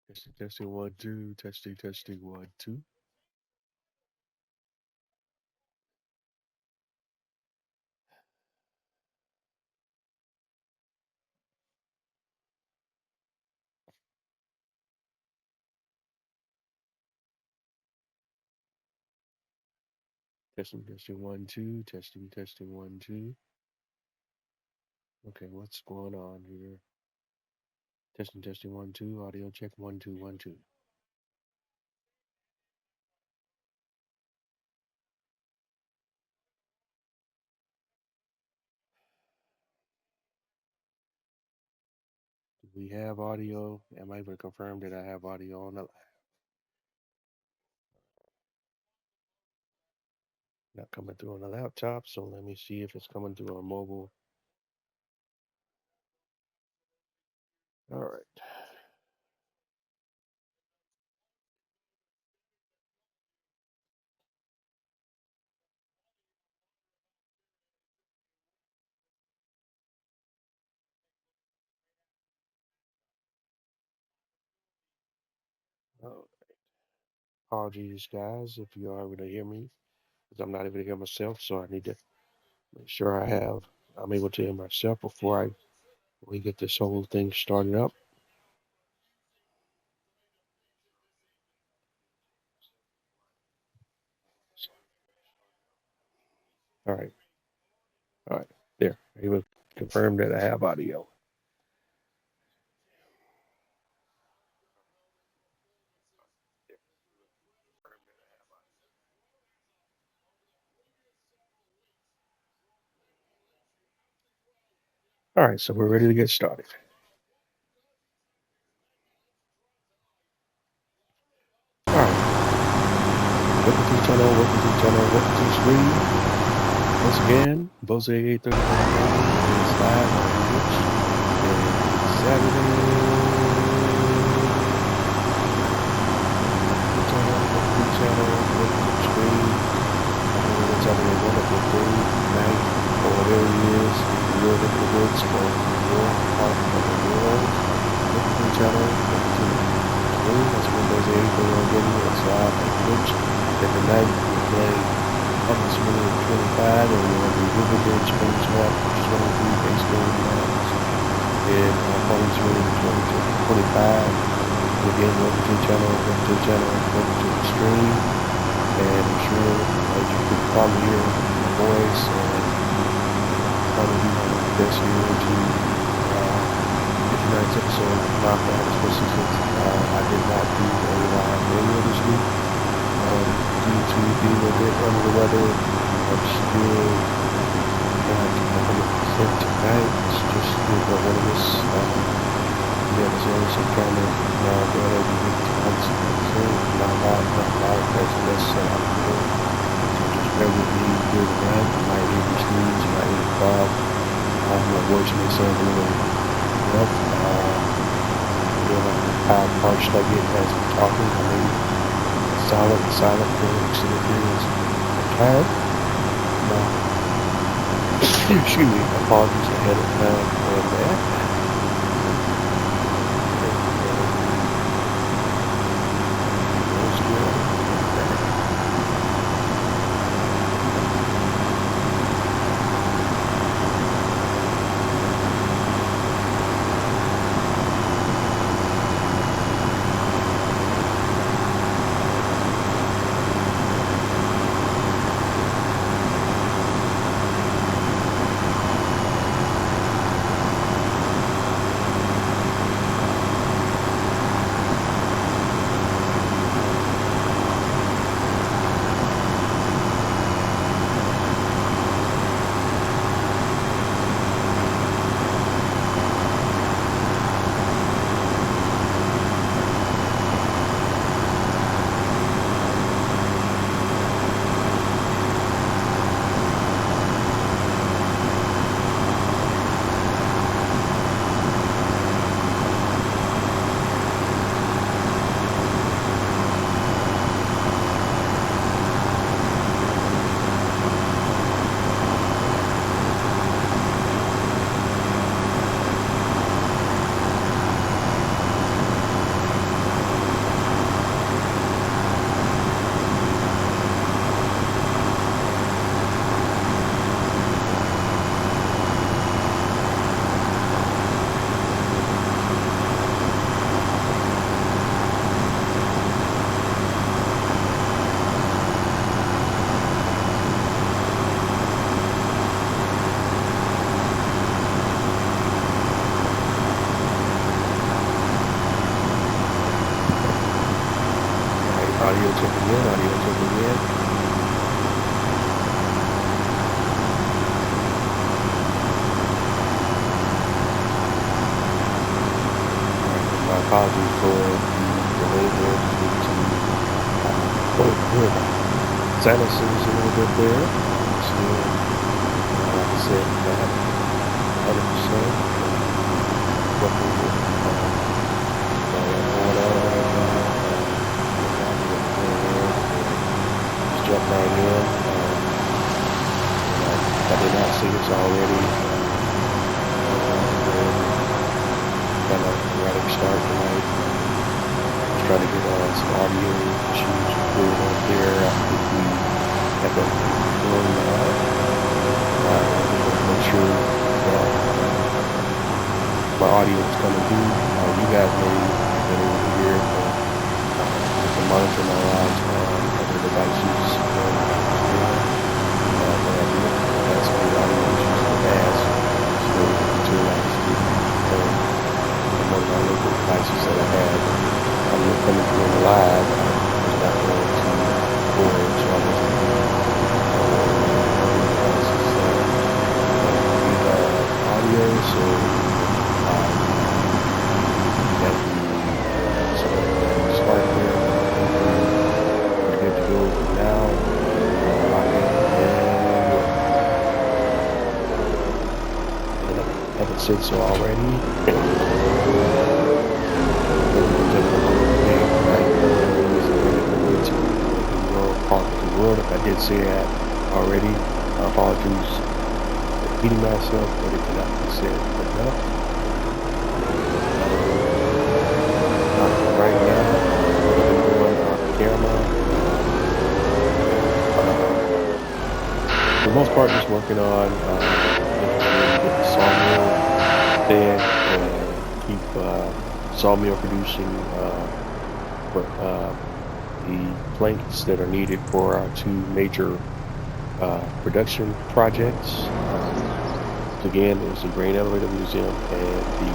Testing, testing, one, two, testing, testing, one, two. Testing, testing, one, two, testing, testing, one, two. Okay, what's going on here? Testing, testing, one, two, audio check, one, two, one, two. Do we have audio? Am I able to confirm that I have audio on the not coming through on the laptop? So let me see if it's coming through on mobile. All right. Oh, apologies, guys, if you are able to hear me, because I'm not able to hear myself. So I need to make sure I'm able to hear myself before we get this whole thing started up. All right. All right. There. Able to confirm that I have audio. All right. So we're ready to get started. All right. Welcome to the channel. Welcome to the channel. Welcome to the stream. Once again, Bose 835 is live on Twitch. And Saturday. Welcome to the channel. Welcome to the stream. It's having a wonderful day, night, or whatever it is. You're in the woods or your part of the world. Welcome to the channel. Welcome to the stream. That's when Bose 835 is live on Twitch. And tonight we're playing Public Simulator 25, and we're on the Riverbend Springs map, which is one of the base game maps in Public Simulator 25. Again, welcome to the channel, welcome to the channel, welcome to the stream. And I'm sure as you can probably hear my voice, and probably do my best here to get tonight's episode knocked out, especially since I did not do a live video this week. Due to being a bit under the weather, I'm still not 100% tonight. It's just one of this. Yeah, there's always some kind of go ahead and get tonight's episode. Not loud, as less said out of the way. So just bear with me here tonight. You might hear the streams, you might hear the crowd. My voice may sound a little rough. How parched I get as I'm talking. I may silent for extended periods of time. Excuse me, apologies ahead of time for that. apologies for the delay there due to sinuses a little bit there. So, like I said, not 100% working with going on right now. Just jump right in. I did not see this already. Kind of ready to start tonight. Just trying to get some audio issues cleared up here after we have been going make sure that my audio is coming through. You guys may have been able to hear it, but you can monitor my lives on other devices. But I do have some good audio issues in the past, so until I speak one of my local devices that I had, I'm coming through the live. I was not going to board, so I wasn't audio, so start here. We're good to go now. I haven't said so already. If I did say that already, apologies for repeating myself, but it cannot be said enough. Right now, I'm going off camera. For the most part, just working on getting the sawmill fed and keep sawmill producing the planks that are needed for our two major production projects. Again, there's the Grain Elevator Museum and the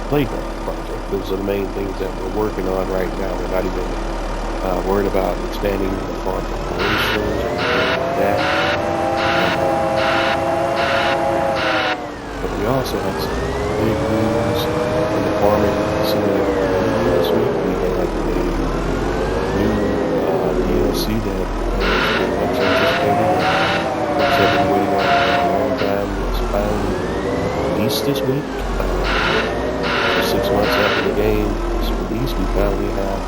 Playground project. Those are the main things that we're working on right now. We're not even worried about expanding the farm operations or anything like that. But we also have some big news in the farming facility this week. We had DLC that has been much anticipated and folks have been waiting on for a long time. It's finally released this week. 6 months after the game is released, we finally have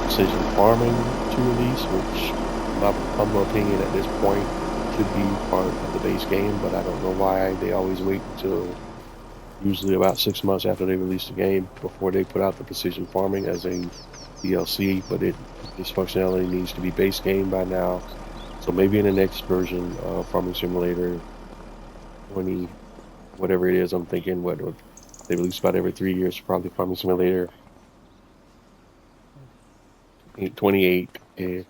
Precision Farming to release, which in my humble opinion at this point should be part of the base game, but I don't know why they always wait until usually about 6 months after they release the game before they put out the Precision Farming as a DLC, but this functionality needs to be base game by now. So maybe in the next version of Farming Simulator 20, whatever it is, I'm thinking what they release about every 3 years, probably Farming Simulator 28. It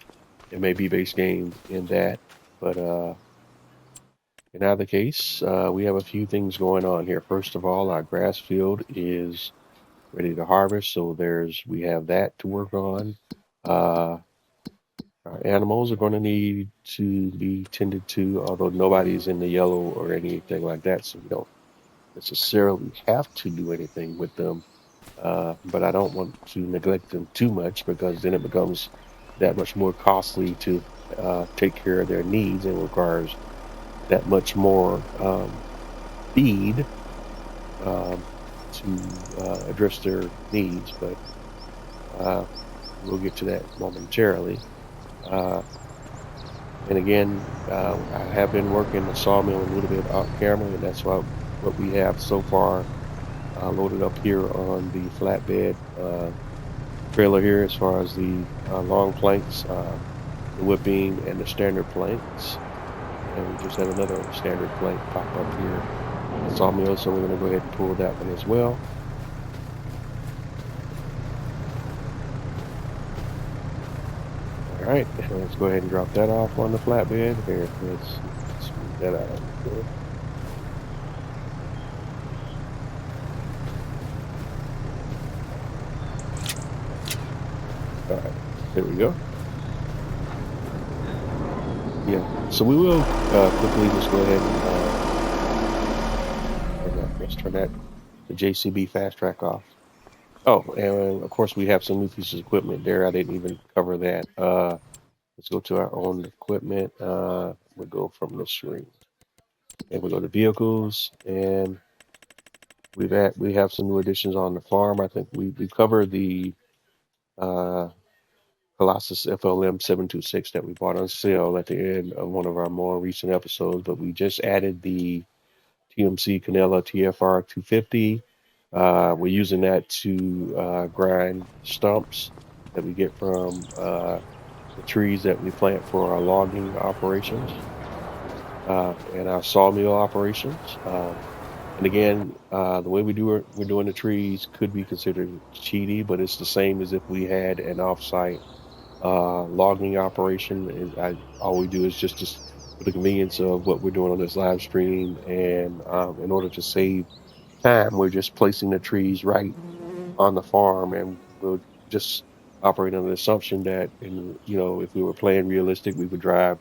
may be base game in that, but in either case, we have a few things going on here. First of all, our grass field is ready to harvest, so we have that to work on. Our animals are going to need to be tended to, although nobody's in the yellow or anything like that, so we don't necessarily have to do anything with them. But I don't want to neglect them too much, because then it becomes that much more costly to take care of their needs and requires that much more feed to address their needs. But we'll get to that momentarily. And again, I have been working the sawmill a little bit off camera, and that's what we have so far loaded up here on the flatbed trailer here, as far as the long planks, the wood beam, and the standard planks. And we just had another standard plank pop up here at sawmill, so we're going to go ahead and pull that one as well. All right, let's go ahead and drop that off on the flatbed. Here, let's smooth that out. All right, there we go. Yeah, so we will quickly just go ahead and let's turn the JCB fast track off. Oh, and of course we have some new pieces of equipment there. I didn't even cover that. Let's go to our own equipment. We'll go from the screen and we'll go to vehicles, and we have some new additions on the farm. I think we covered the uh, Colossus FLM 726 that we bought on sale at the end of one of our more recent episodes, but we just added the TMC Canela TFR 250. We're using that to grind stumps that we get from the trees that we plant for our logging operations and our sawmill operations. And again, the way we're doing the trees could be considered cheaty, but it's the same as if we had an offsite logging operation. All we do is just for the convenience of what we're doing on this live stream, and in order to save time, we're just placing the trees right on the farm, and we'll just operate on the assumption that, if we were playing realistic, we would drive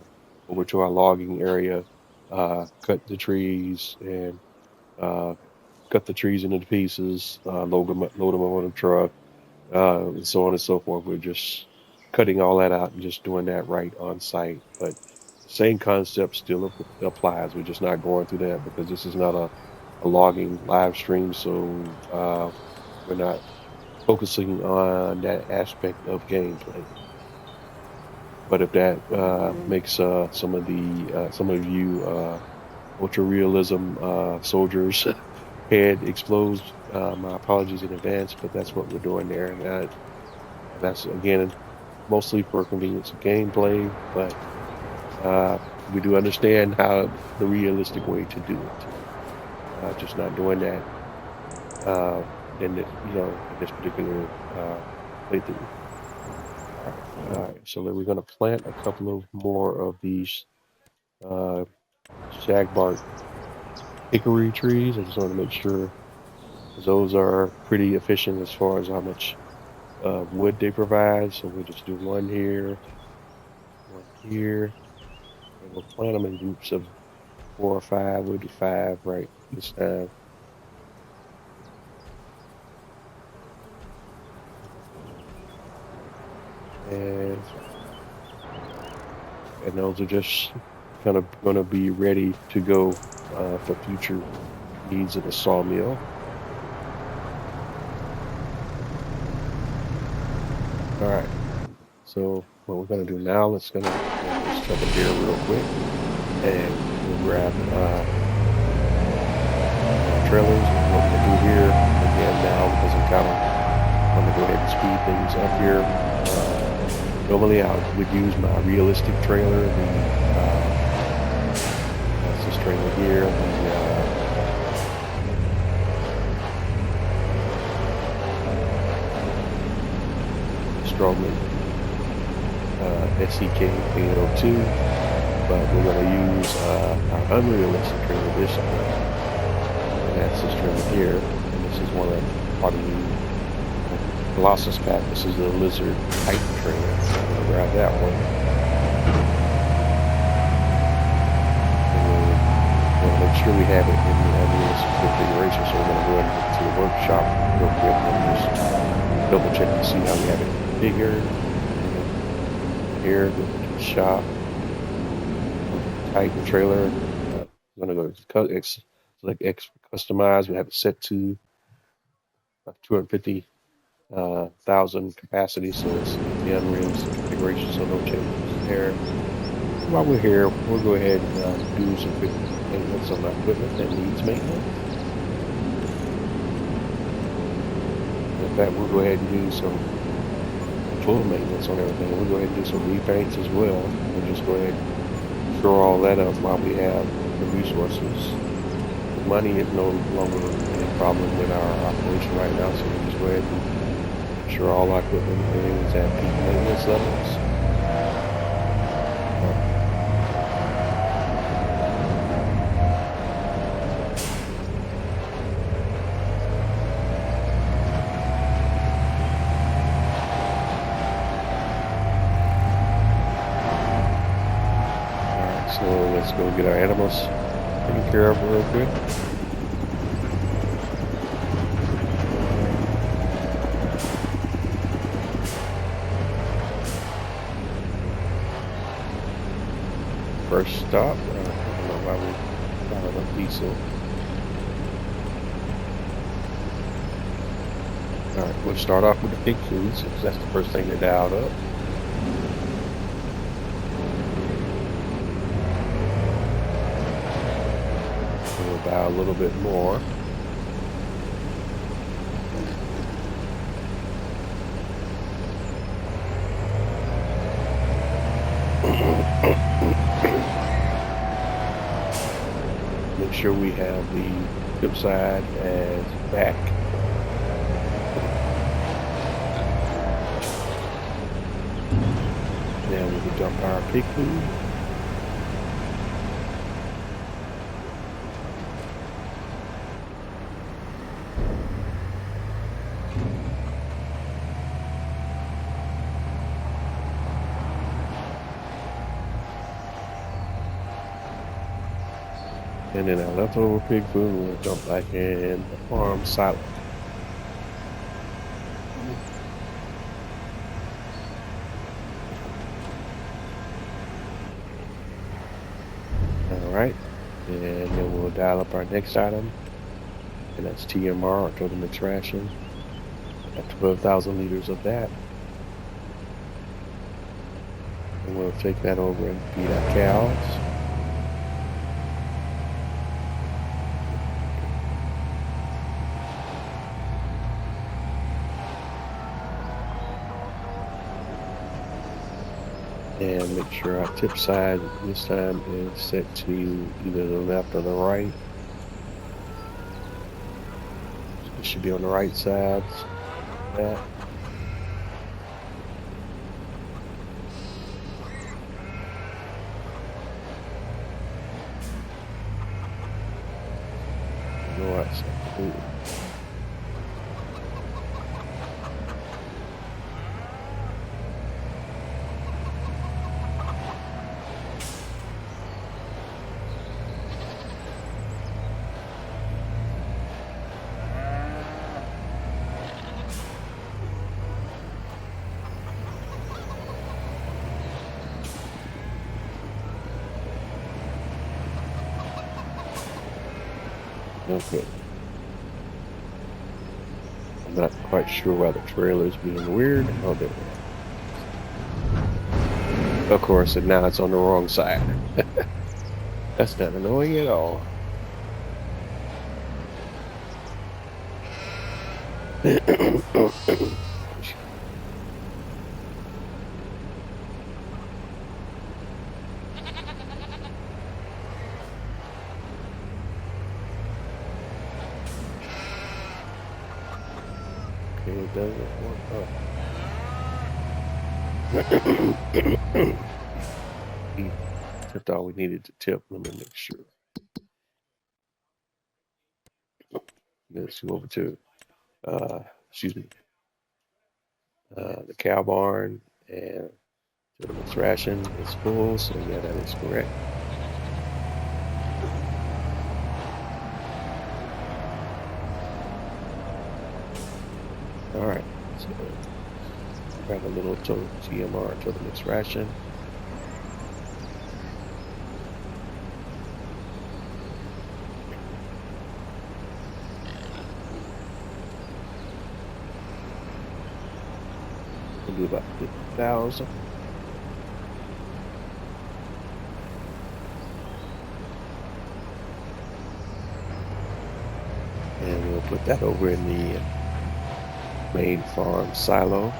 over to our logging area, cut the trees, and uh, cut the trees into pieces, load them on a truck, and so on and so forth. We're just cutting all that out and just doing that right on site. But the same concept still applies. We're just not going through that because this is not a logging live stream. So we're not focusing on that aspect of gameplay. But if that makes some of you ultra realism soldiers head explodes, my apologies in advance, but that's what we're doing there. And that's, again, mostly for convenience of gameplay, but we do understand how the realistic way to do it. Just not doing that in this particular playthrough. All right, so then we're going to plant a couple of more of these shagbark hickory trees. I just want to make sure those are pretty efficient as far as how much wood they provide. So we'll just do one here, and we'll plant them in groups of 4 or 5. We'll do 5 right this time. And those are just kind of going to be ready to go for future needs of the sawmill. All right, so what we're going to do now, let's jump in here real quick, and we'll grab trailers. And what we're going to do here, again now, because I'm going to go ahead and speed things up here. Normally I would use my realistic trailer, that's this trailer here, the Strowman SEK 802, but we're going to use our unrealistic trailer this time, and that's this trailer here, and this is one of part of the Colossus pack. This is the Lizard Titan trailer, so I'm going to grab that one. And we'll make sure we have it in the unrealistic configuration, so we're going to go into the workshop real quick and just double check to see how we have it configured. Here, go to the shop, Titan trailer. I'm going to go to select X customize. We have it set to 250,000 capacity, so it's the unrealistic configuration, so no changes there. While we're here, we'll go ahead and do some quick maintenance on the equipment that needs maintenance. In fact, we'll go ahead and do some full maintenance on everything. We'll go ahead and do some repaints as well. We'll just go ahead and throw all that up while we have the resources. The money is no longer any problem with our operation right now, so we'll just go ahead and make sure all our equipment is at peak maintenance levels. So let's go get our animals taken care of real quick. first stop. I don't know why we got enough diesel. Alright, we'll start off with the pig food since that's the first thing they dialed up. We'll dial a little bit more. Make sure we have the tip side as back. Then we can dump our pig food. And then our leftover pig food we'll dump back in the farm silo. Alright, and then we'll dial up our next item, and that's TMR, or total mixed ration. Got 12,000 liters of that. And we'll take that over and feed our cows. And make sure our tip side this time is set to either the left or the right. It should be on the right side. That. Okay. I'm not quite sure why the trailer's being weird. Oh, there we go. Of course, and now it's on the wrong side. That's not annoying at all. It doesn't work up. He tipped all we needed to tip. Let me make sure. Let's go over to, excuse me, the cow barn, and the mixed ration is full, so yeah, that is correct. All right, so grab a little TMR, total mixed ration. We'll do about 50,000. And we'll put that over in the main farm silo.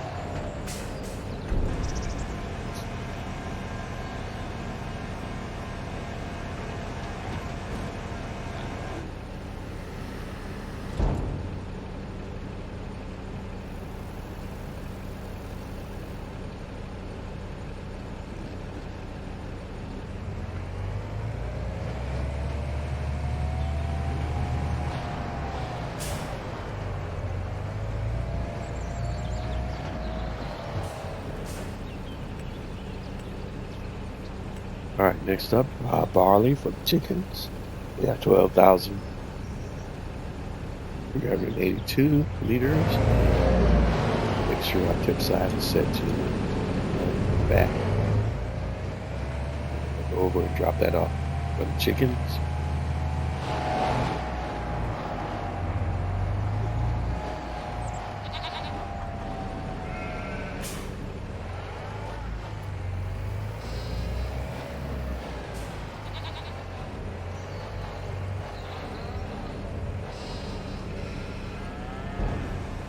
All right, next up, barley for the chickens. We got 12,000. 382 liters. Make sure our tip side is set to back. Go over and drop that off for the chickens.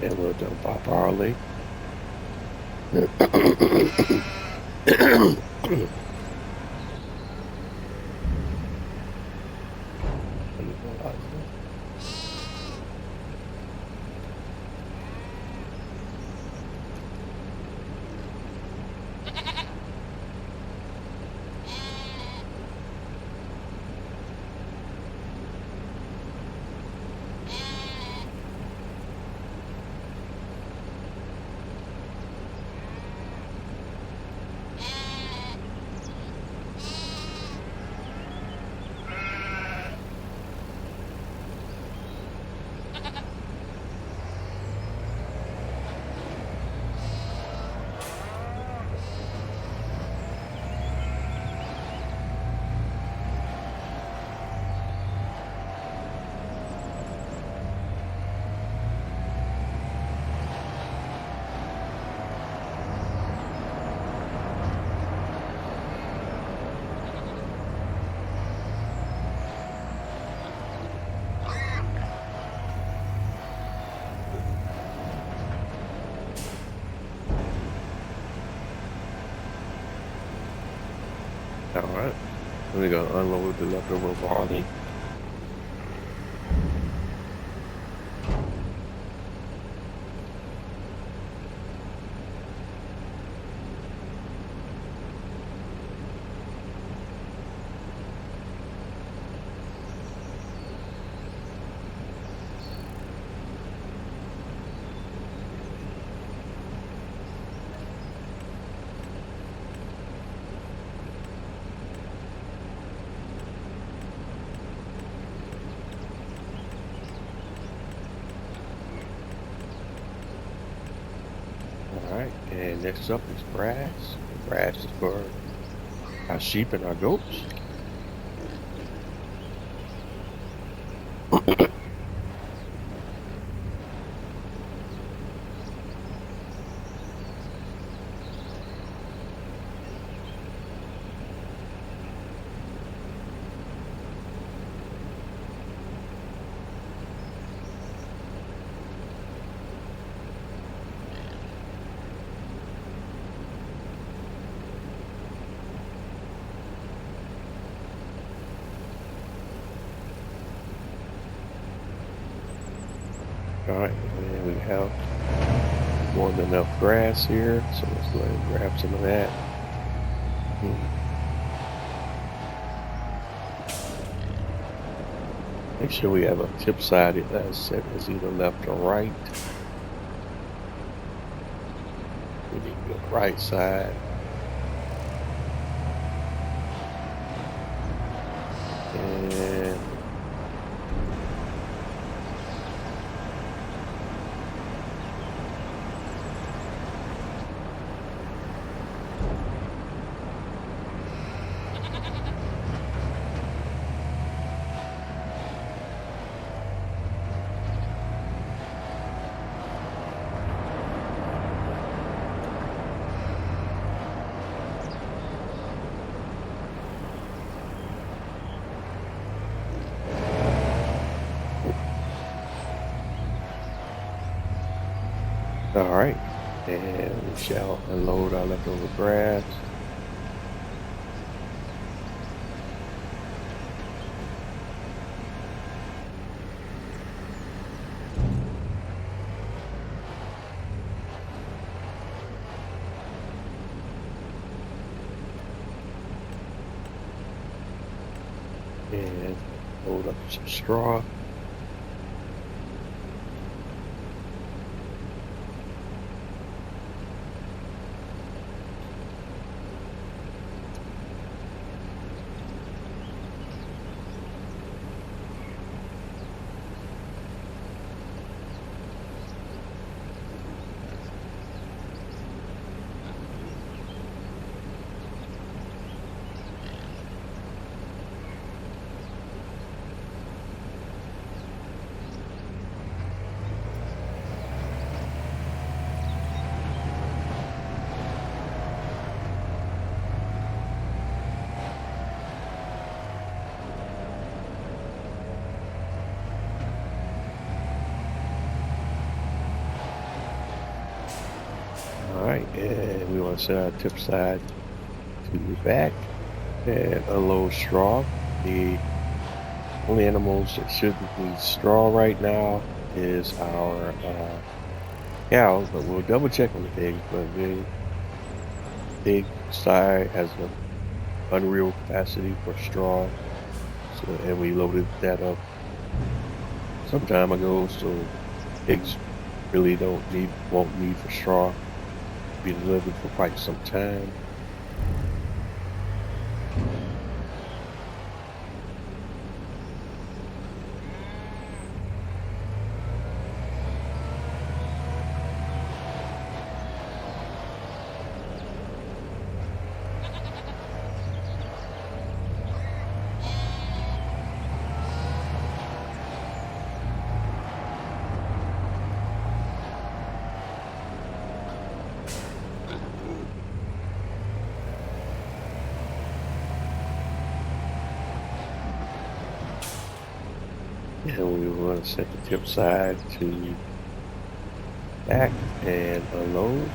And we'll dump our barley. All right, we're gonna unload the leftover barley. Alright, and next up is grass. Grass is for our sheep and our goats. Alright, and we have more than enough grass here, so let's go ahead and grab some of that. Make sure we have a tip side that set is either left or right. We need to go right side. And all right, and we shall unload our leftover grass. And load up some straw. And we want to set our tip side to the back and unload straw. The only animals that shouldn't need straw right now is our cows, but we'll double check on the pigs. But the pig side has an unreal capacity for straw, so, and we loaded that up some time ago, so pigs really won't need for straw to be delivered for quite some time. And we want to set the tip side to back and unload.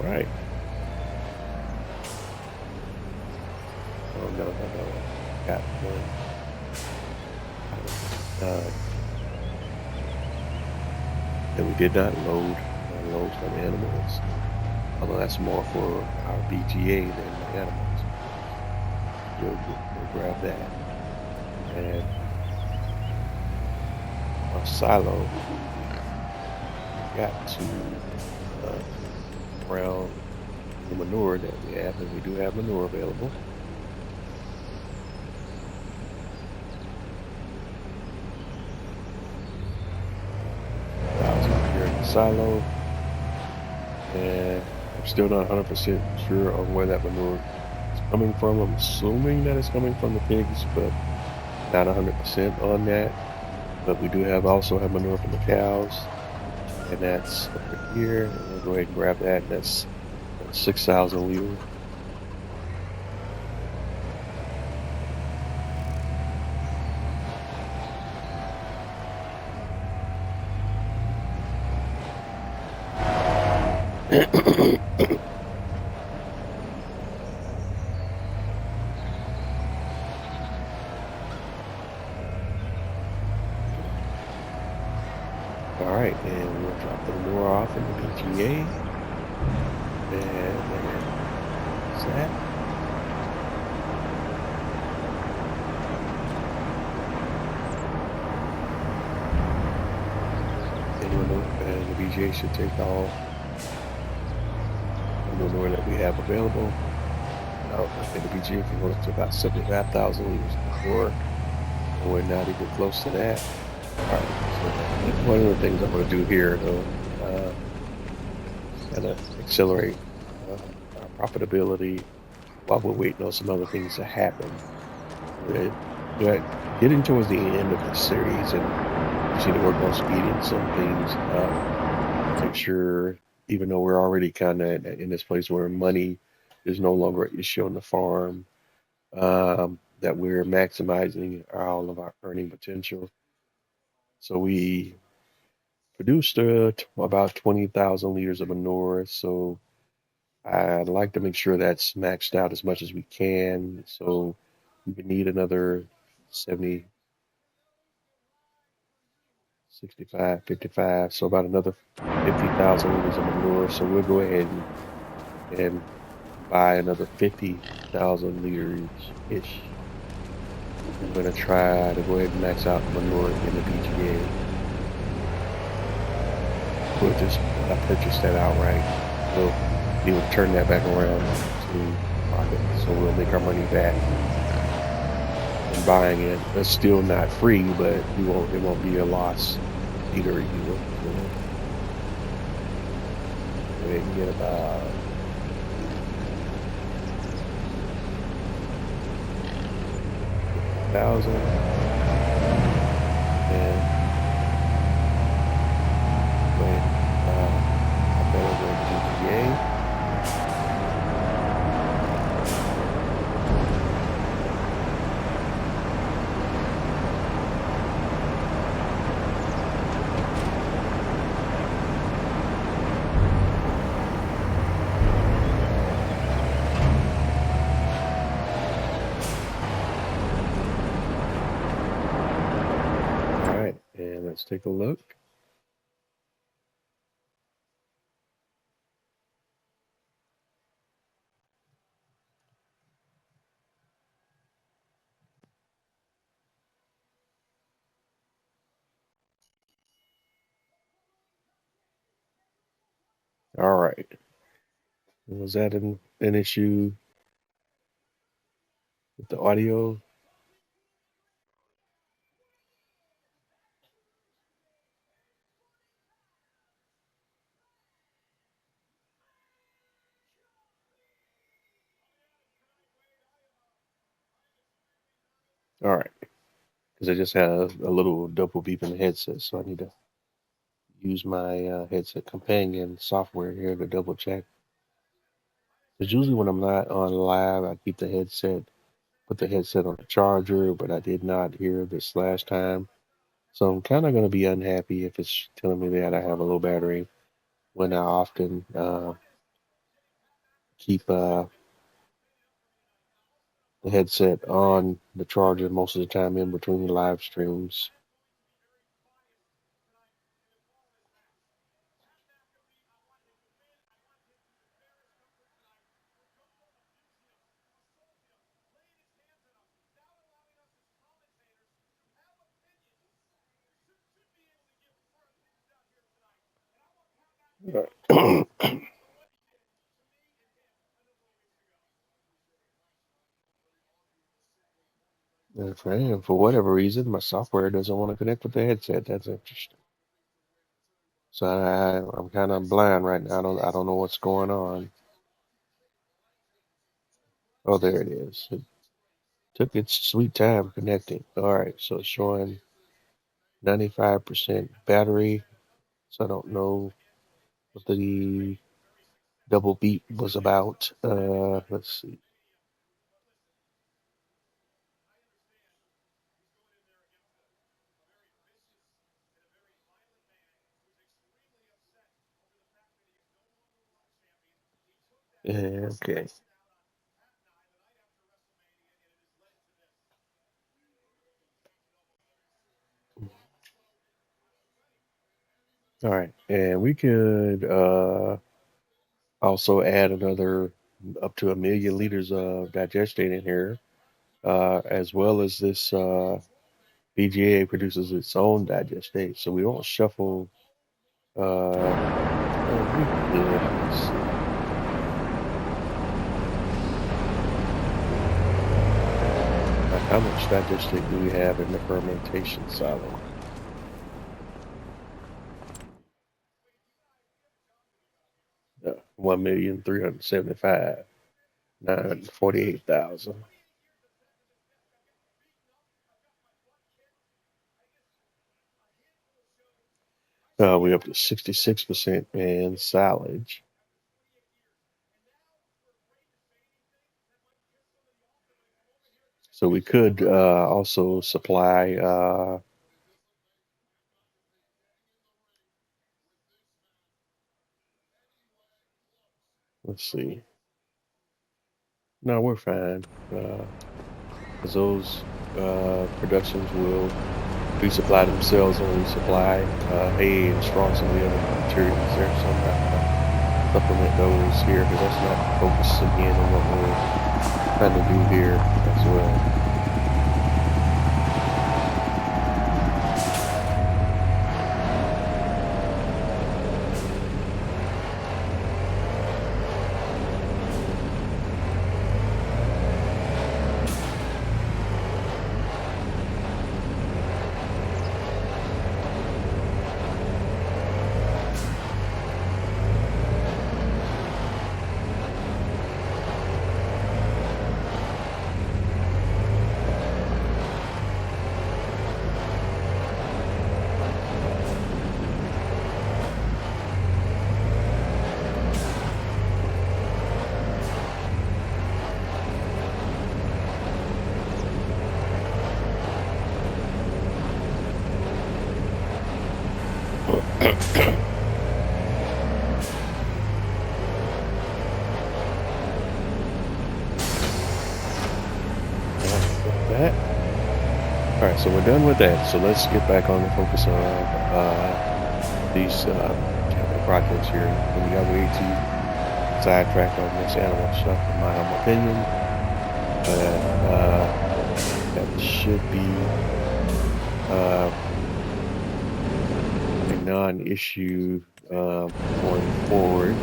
Right. Oh no, no, no. Got one. And we did not load some animals. Although that's more for our BGA than the animals. We'll grab that. And our silo got to around the manure that we have, and we do have manure available. Here in the silo, and I'm still not 100% sure on where that manure is coming from. I'm assuming that it's coming from the pigs, but not 100% on that. But we do also have manure from the cows, and that's over here. And we'll go ahead and grab that. That's 6,000 liters. All right, and we'll drop the manure off in the BGA. And there's that. And the BGA should take all the manure that we have available. I think the BGA can go up to about 75,000 liters before, and we're not even close to that. All right, so one of the things I'm going to do here, though, kind of accelerate our profitability while we're waiting on some other things to happen. We're getting towards the end of the series, and we need to work on speeding some things up. Make sure, even though we're already kind of in this place where money is no longer an issue on the farm, that we're maximizing all of our earning potential. So we produced about 20,000 liters of manure. So I'd like to make sure that's maxed out as much as we can. So we would need another 70, 65, 55. So about another 50,000 liters of manure. So we'll go ahead and buy another 50,000 liters ish. I'm going to try to go ahead and max out manure in the BGA. We'll just purchase that outright. We'll be able to turn that back around to profit. So we'll make our money back and buying it. It's still not free, but it won't be a loss either. You will. So go ahead and get about 1,000 and go ahead pop that over in GPA. All right, and let's take a look. All right. Was that an issue with the audio? All right, because I just had a little double beep in the headset, so I need to use my headset companion software here to double check. Because usually when I'm not on live, I keep put the headset on the charger, but I did not hear this last time. So I'm kind of going to be unhappy if it's telling me that I have a low battery when I often keep the headset on the charger most of the time in between live streams. And for whatever reason, my software doesn't want to connect with the headset. That's interesting. So I'm kind of blind right now. I don't know what's going on. Oh, there it is. It took its sweet time connecting. All right, so it's showing 95% battery. So I don't know what the double beep was about. Let's see. Okay. All right, and we could also add another up to 1 million liters of digestate in here, as well as this BGA produces its own digestate, so we won't shuffle. We could. Let's see. How much digestate do we have in the fermentation solid? 1,375,948,000. We're up to 66% in silage. So we could also supply, let's see. No, we're fine. Because those productions will resupply themselves when we supply hay and straw and some of the other materials there. So I'm not going to supplement those here because that's not focusing in on what we're trying to do here as well. That. All right, so we're done with that. So let's get back on the focus on these capital projects here. We got way too sidetracked on this animal stuff, in my humble opinion. That should be a non-issue going forward.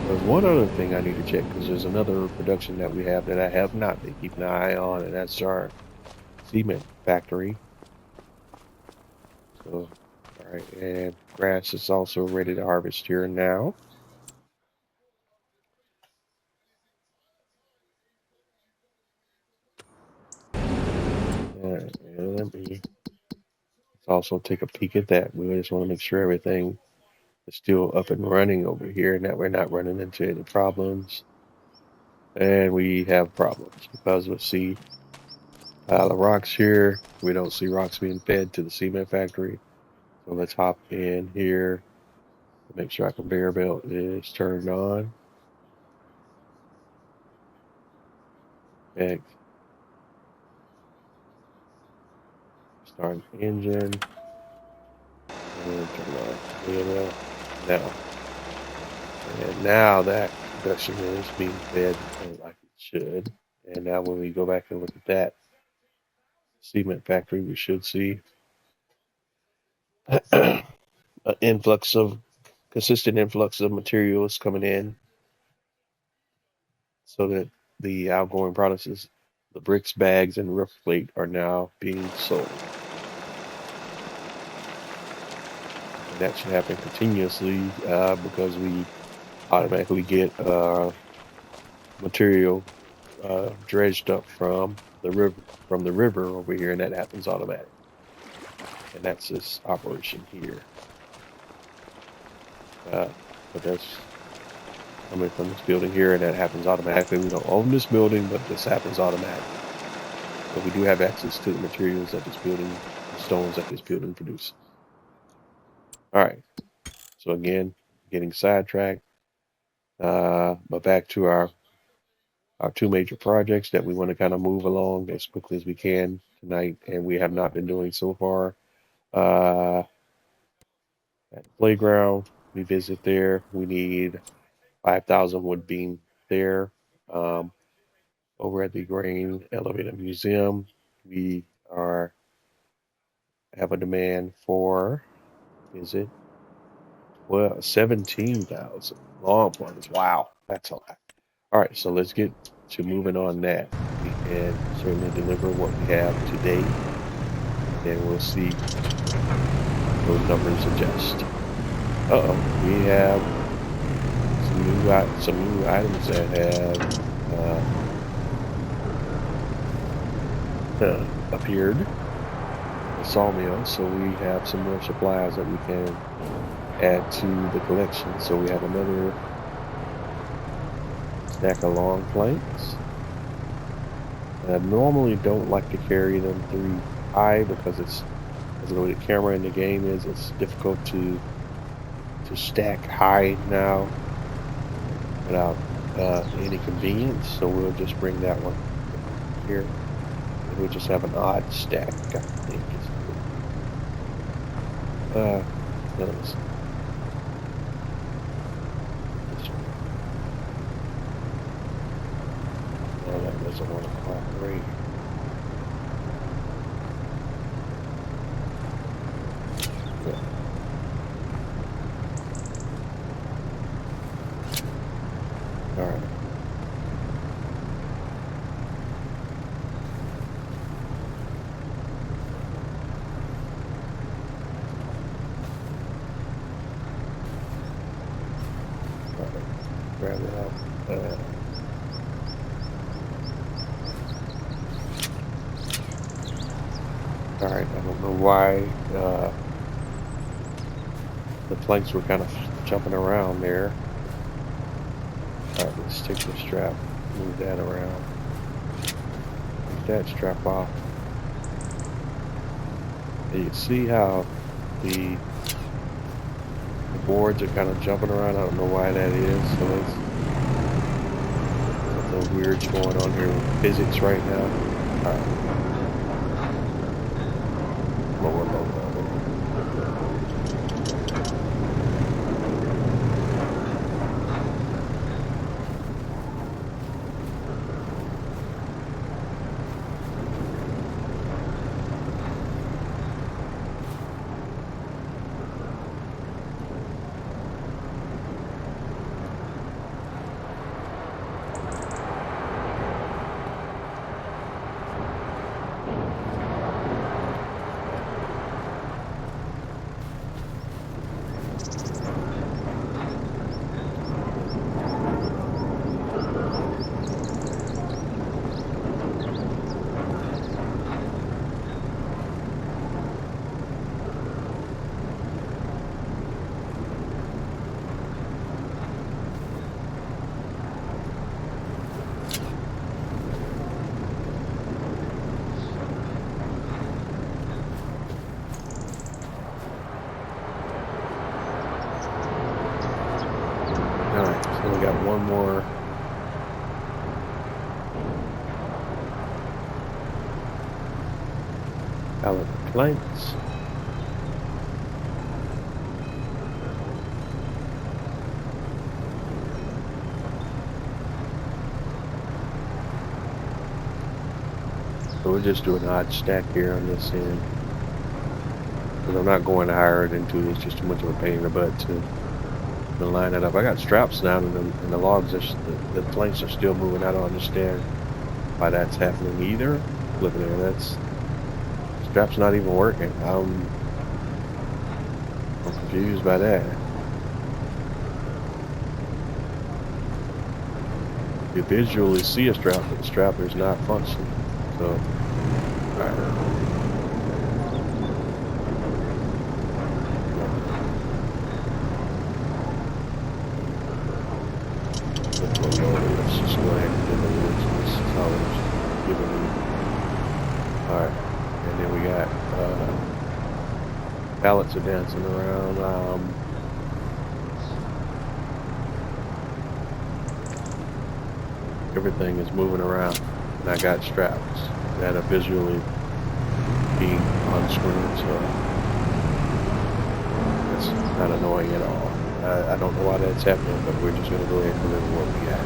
There's one other thing I need to check because there's another production that we have that I have not been keeping an eye on, and that's our cement factory. So, all right, and grass is also ready to harvest here now. All right, and let's also take a peek at that. We just want to make sure everything is still up and running over here and that we're not running into any problems. And we have problems because let's see, pile of rocks here. We don't see rocks being fed to the cement factory. So let's hop in here to make sure our conveyor belt is turned on. Next, start engine. And turn on VML now. And now that production is being fed like it should. And now when we go back and look at that cement factory, we should see an consistent influx of materials coming in so that the outgoing products, the bricks, bags, and roof plate are now being sold. And that should happen continuously because we automatically get material dredged up from the river over here, and that happens automatically. And that's this operation here. But that's coming from this building here, and that happens automatically. We don't own this building, but this happens automatically. But we do have access to the materials that this building, the stones that this building produces. All right. So again, getting sidetracked. But back to our two major projects that we want to kind of move along as quickly as we can tonight, and we have not been doing so far. At the playground, we visit there. We need 5,000 wood beam there. Over at the Grain Elevator Museum, we have a demand for, is it? Well, 17,000 long points. Wow, that's a lot. All right, so let's get to moving on that. We can certainly deliver what we have today, and then we'll see those numbers adjust. We have some new items that have appeared. The sawmill, so we have some more supplies that we can add to the collection. So we have another stack of long planks. I normally don't like to carry them through high because it's, as the way the camera in the game is, it's difficult to stack high now without any convenience. So we'll just bring that one here, and we'll just have an odd stack, I think. Notice. Oh, that doesn't want to cooperate. Yeah. All right. Grab it out. All right, I don't know why the planks were kind of jumping around there. All right, let's take the strap, move that around. Take that strap off. And you see how the boards are kind of jumping around. I don't know why that is. So there's something weird's going on here with physics right now. All right. Lower. Alright, so we got one more pallet of planks. So we'll just do an odd stack here on this end, because I'm not going higher into it. It's just too much of a pain in the butt to line it up. I got straps down and the logs are, the planks are still moving. I don't understand why that's happening either. Look at there, that's, strap's not even working. I'm confused by that. You visually see a strap, but the strap is not functioning. So, alright. Let's just go ahead and do the words. This is how it's giving me. Alright, and then we got pallets are dancing around. Everything is moving around, and I got straps that are visually being on screen, so that's not annoying at all. I don't know why that's happening, but we're just going to go ahead and deliver what we got.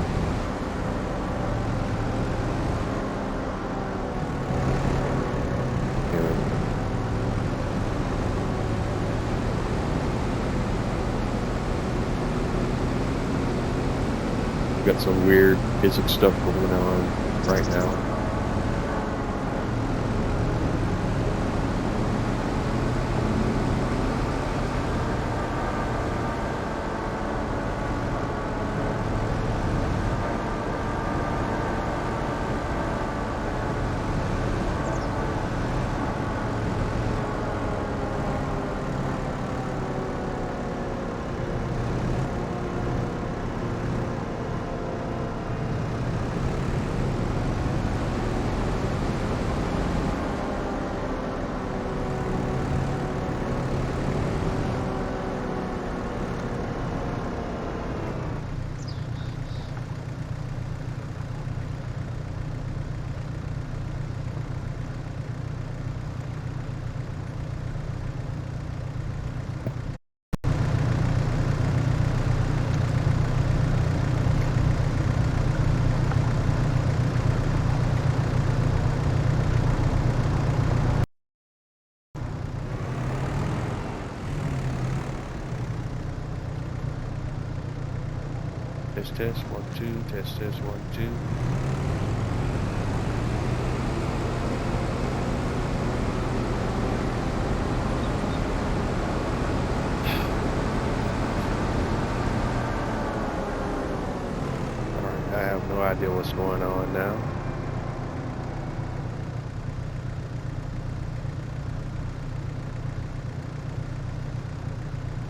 We've got some weird physics stuff going on right now. Test, test, 1, 2, test, test, 1, 2. Alright, I have no idea what's going on now.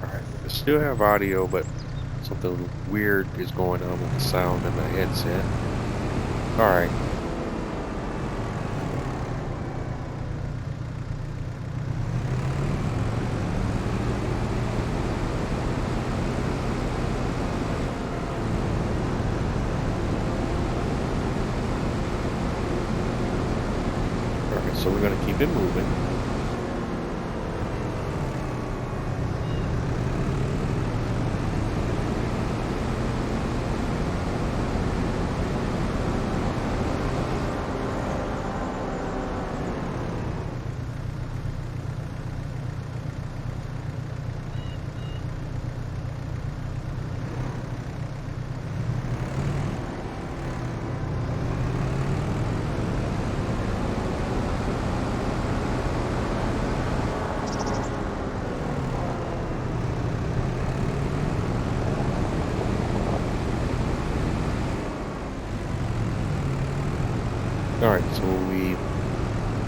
Alright, I still have audio, but something weird is going on with the sound in the headset. Alright. Alright, so we're going to keep it moving. Alright, so we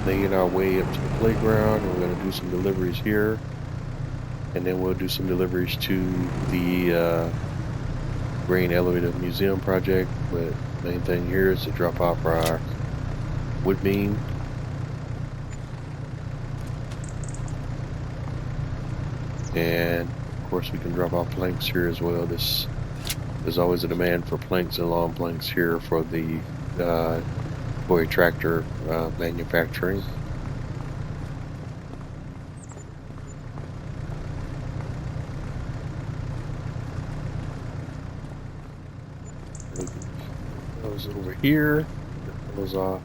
made our way up to the playground, and we're going to do some deliveries here, and then we'll do some deliveries to the grain elevator museum project. But the main thing here is to drop off our wood beam. And of course we can drop off planks here as well. There's always a demand for planks and long planks here for the toy tractor manufacturing. Those over here. Those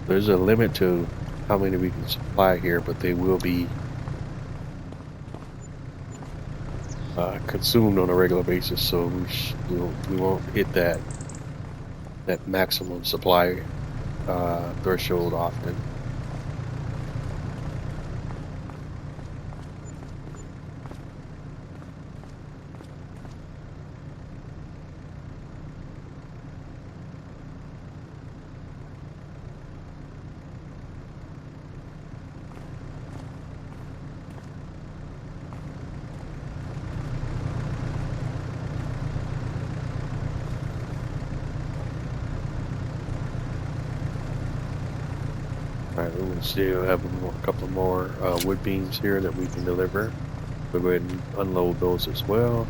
there's a limit to how many we can supply here, but they will be consumed on a regular basis, so we won't hit that maximum supply threshold often. Alright, we'll still have a couple more wood beams here that we can deliver. We'll go ahead and unload those as well.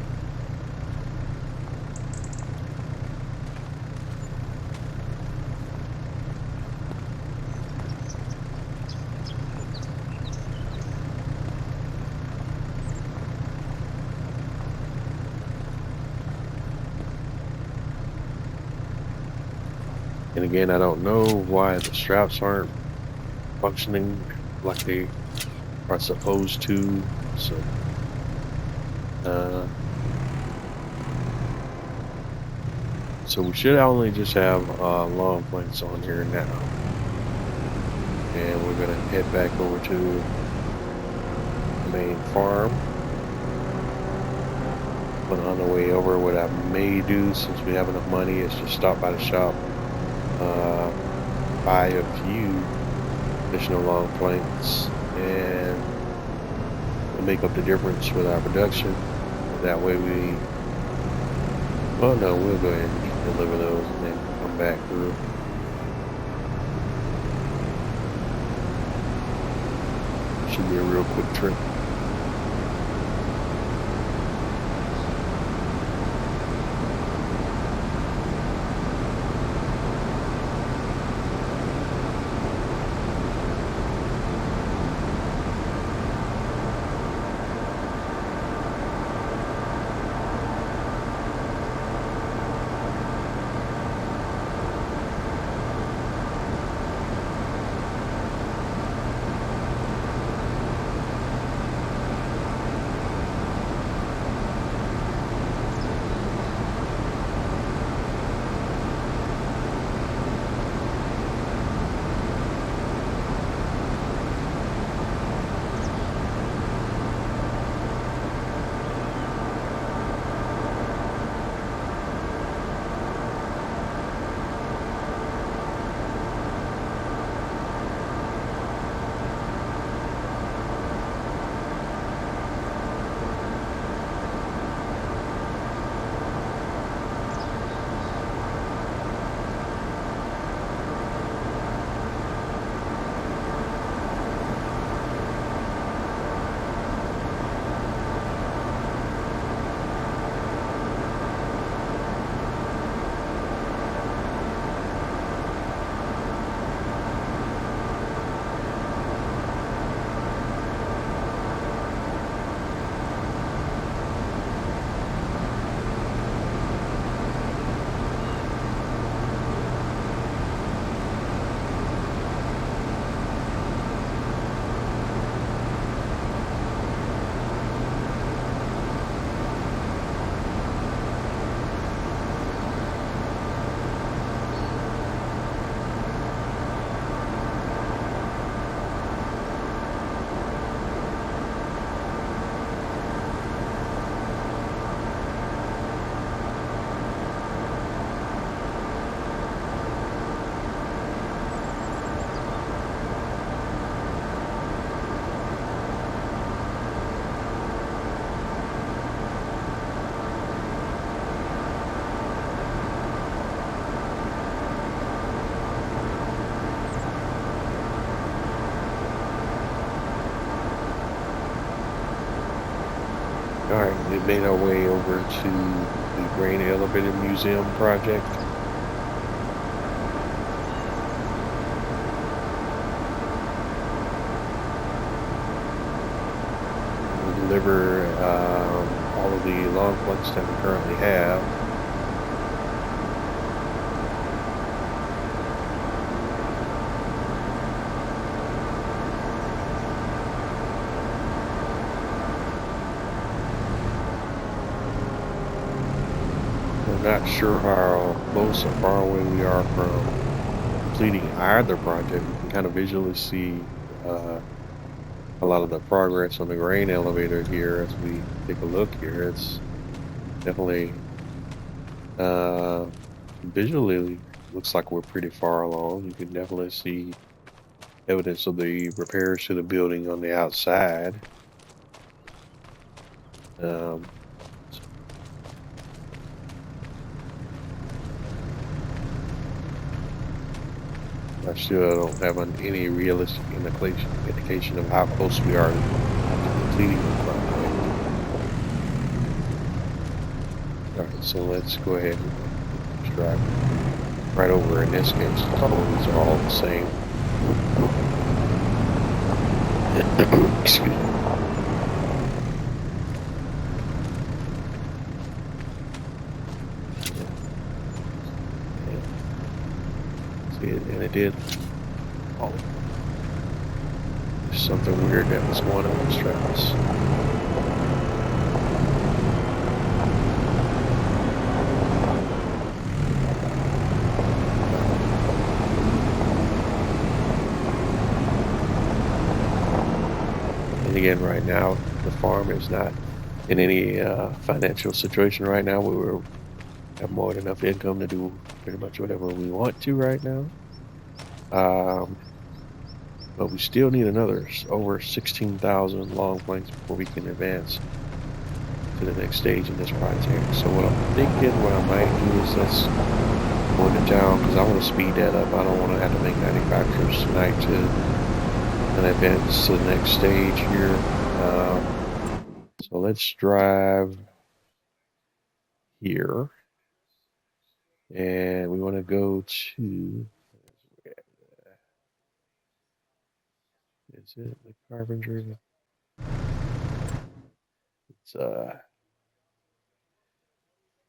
And again, I don't know why the straps aren't functioning like they are supposed to, so so we should only just have long planks on here now, and we're gonna head back over to the main farm. But on the way over, what I may do, since we have enough money, is just stop by the shop, buy a few additional long planks, and we'll make up the difference with our production. That way well, no, we'll go ahead and deliver those and then come back through. Should be a real quick trip. we made our way over to the Grain Elevator Museum project. We deliver all of the long planks that we currently have. Not sure how close or far away we are from completing either project. We can kind of visually see a lot of the progress on the grain elevator here as we take a look here. It's definitely visually looks like we're pretty far along. You can definitely see evidence of the repairs to the building on the outside. I still don't have any realistic indication of how close we are to completing the project. Alright, so let's go ahead and just drive right over. In this case, all of these are all the same. Excuse me. And it did. Oh, there's something weird that was going on with Travis. And again, right now, the farm is not in any financial situation right now. We have more than enough income to do pretty much whatever we want to right now. But we still need another over 16,000 long planks before we can advance to the next stage in this project. So what I'm thinking, what I might do is let's go into town, because I want to speed that up. I don't want to have to make manufacturers tonight to advance to the next stage here. So let's drive here, and we want to go to, is it the carpentry? It's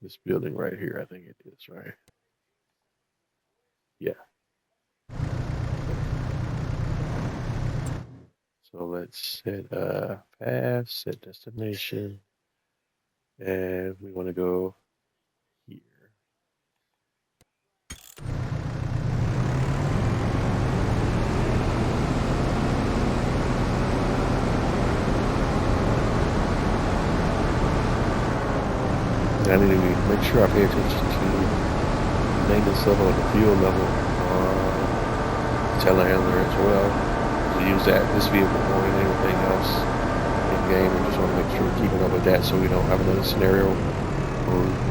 this building right here, I think it is, right? Yeah. So let's set path, set destination, and we want to go here. And I need to make sure I pay attention to the maintenance level and the fuel level on the telehandler as well. We use this vehicle more than anything else in game, and just want to make sure we're keeping up with that so we don't have another scenario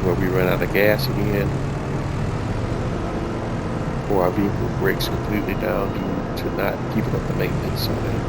where we run out of gas again, or our vehicle breaks completely down due to not keeping up the maintenance on it.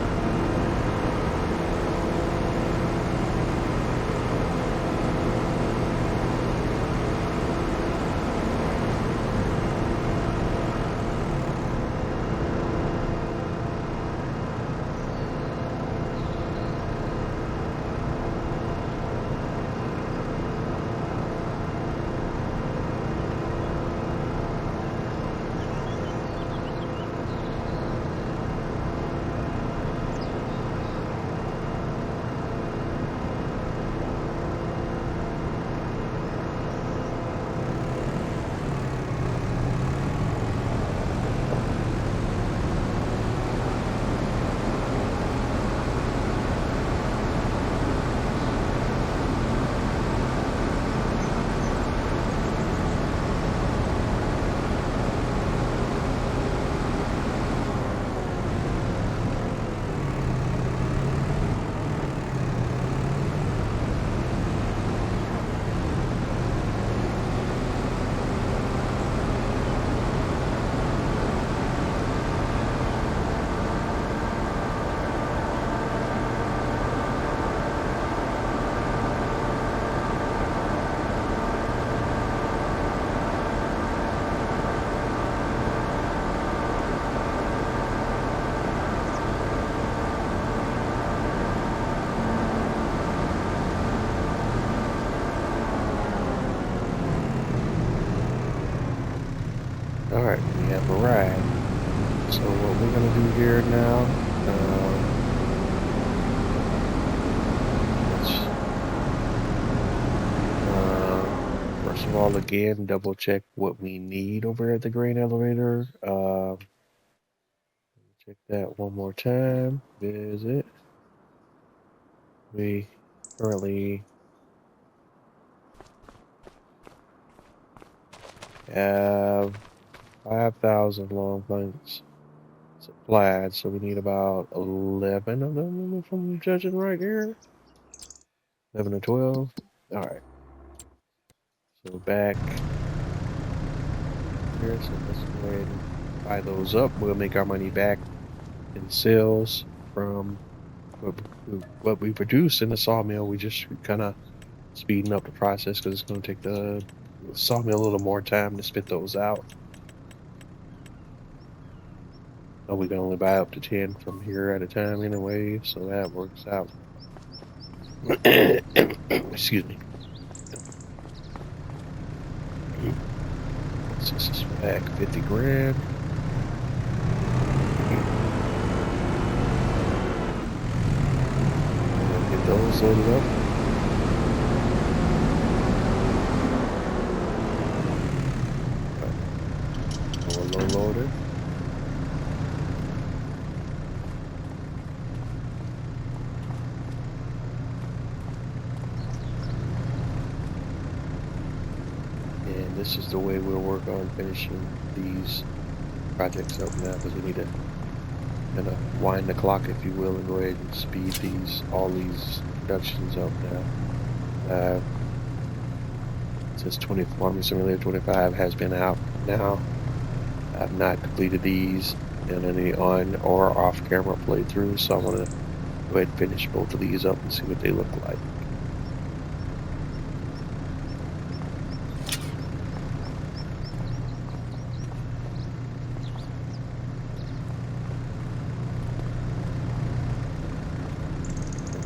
Alright, we have arrived. So what we're gonna do here now, first of all, again, double check what we need over at the grain elevator. Check that one more time. Visit. We currently have 5,000 long planks supplied, so we need about 11 of them, if I'm judging right here. 11 or 12. All right. So back here, so let's go ahead and buy those up. We'll make our money back in sales from what we produce in the sawmill. We just kind of speeding up the process because it's going to take the sawmill a little more time to spit those out. And we can only buy up to 10 from here at a time anyway, so that works out. Excuse me. This is back 50 grand. Get those loaded up. Low loaded. And this is the way we'll work on finishing these projects up now, because we need to kind of wind the clock, if you will, and go ahead and speed all these productions up now. Since Farming Simulator 25 has been out now, I've not completed these in any on or off camera playthroughs, so I want to go ahead and finish both of these up and see what they look like.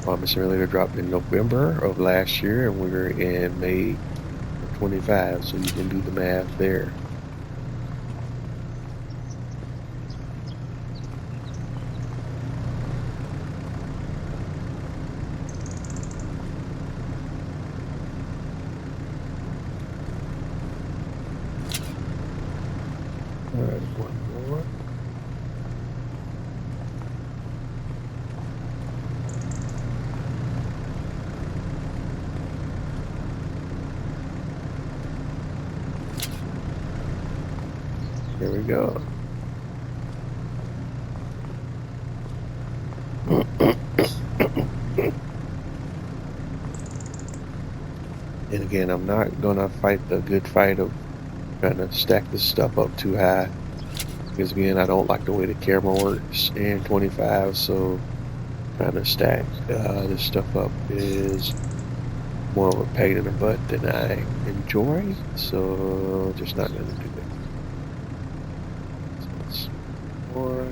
Farming Simulator dropped in November of last year, and we're in May of 25, so you can do the math there. All right, one more. There we go. And again, I'm not gonna fight the good fight of trying to stack this stuff up too high, because again, I don't like the way the camera works in 25, so trying to stack this stuff up is more of a pain in the butt than I enjoy, so just not gonna do it. So it's more.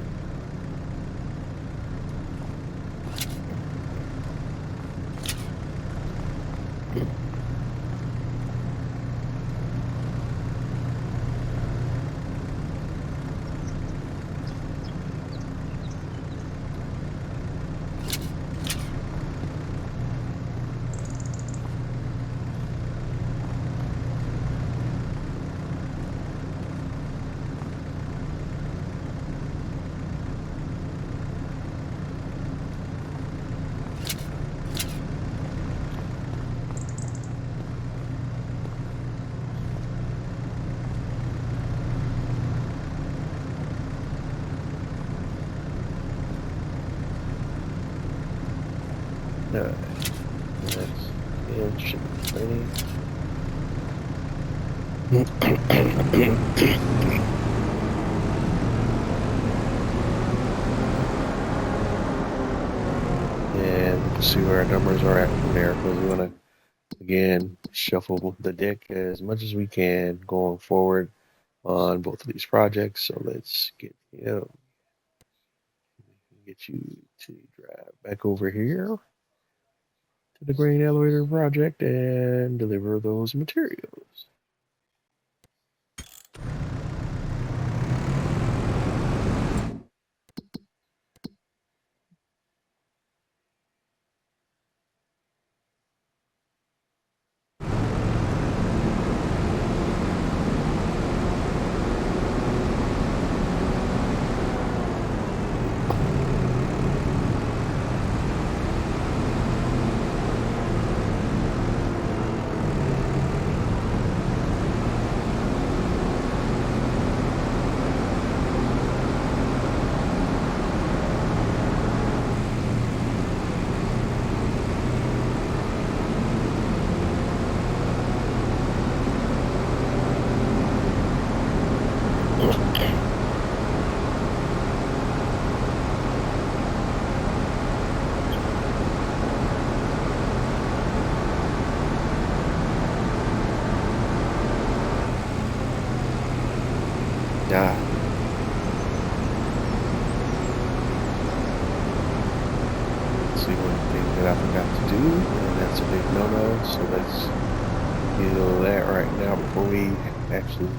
Alright, that's it, should be ready. And we can see where our numbers are at from there, because we want to again shuffle the deck as much as we can going forward on both of these projects. So let's get you to drive back over here to the grain elevator project and deliver those materials. not. Let's see one thing that I forgot to do, and that's a big no-no. So let's deal that right now before we actually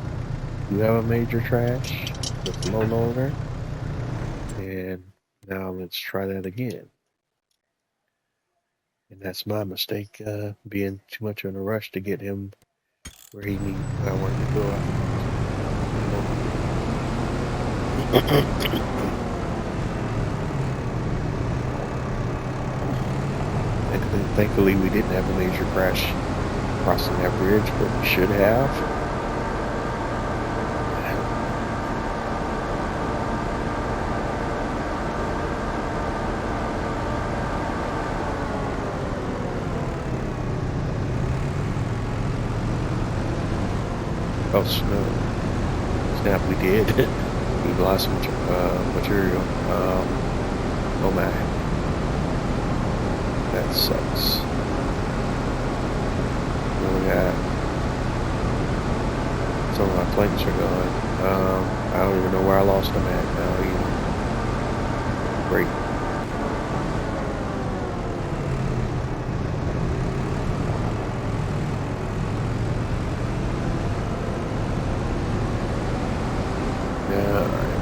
do have a major trash with the low loader. And now let's try that again. And that's my mistake, being too much in a rush to get him where I wanted to go. Thankfully, we didn't have a major crash crossing that bridge, but we should have. Oh, snap, we did. We lost some material. Oh my. That sucks. Really got some of my planks are gone. I don't even know where I lost them at now either. Great.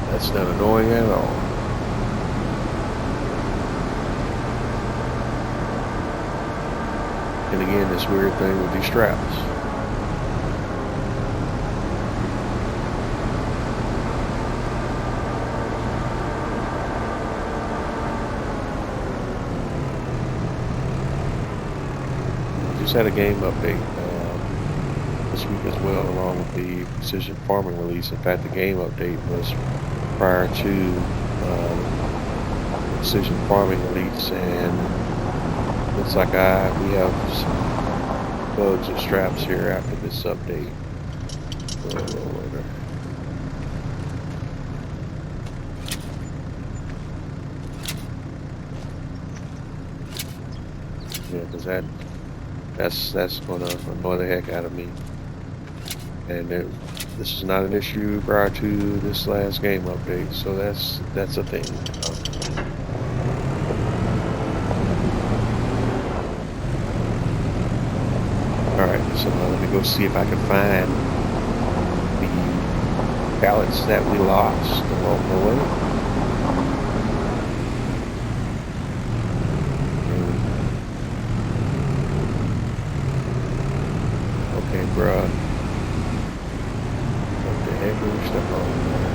That's not annoying at all. And again, this weird thing with these straps. Just had a game update this week as well, along with the precision farming release. In fact, the game update was prior to precision farming release, and looks like we have some bugs or straps here after this update. Yeah, because that's gonna annoy the heck out of me. And this is not an issue prior to this last game update, so that's a thing. Alright, so let me go see if I can find the pallets that we lost along the way. Okay, bruh. What the heck are we stuck on there?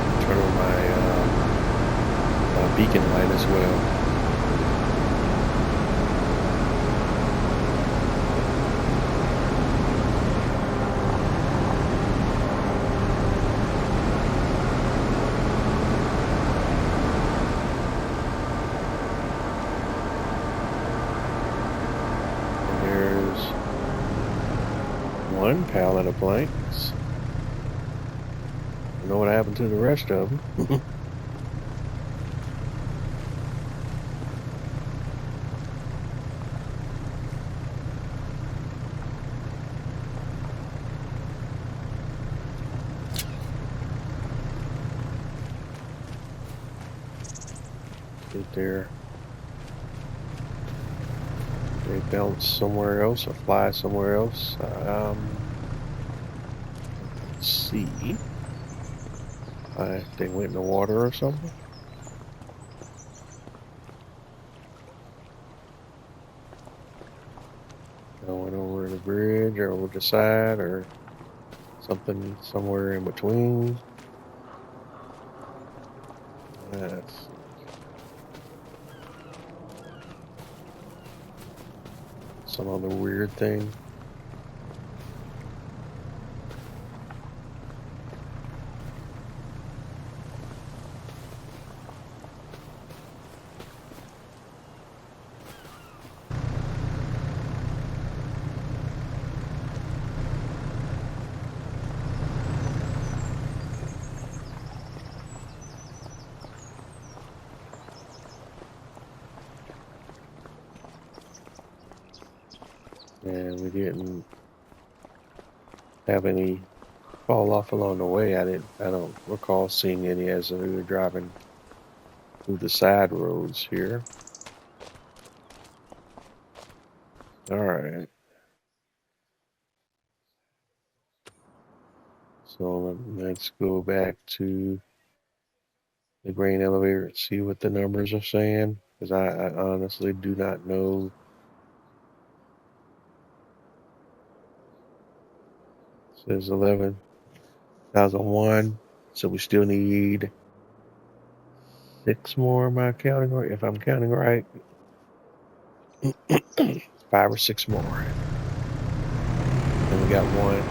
Turn on my beacon light as well. And there's one pallet of planks. I don't know what happened to the rest of them. They bounce somewhere else or fly somewhere else. see. They went in the water or something. Going over the bridge or over the side or something somewhere in between. That's some other weird thing. And we didn't have any fall off along the way. I don't recall seeing any as we were driving through the side roads here. All right. So let's go back to the grain elevator and see what the numbers are saying, because I honestly do not know. It says 11,001, so we still need 6 more. Am I counting right? If I'm counting right, 5 or 6 more. And we got one.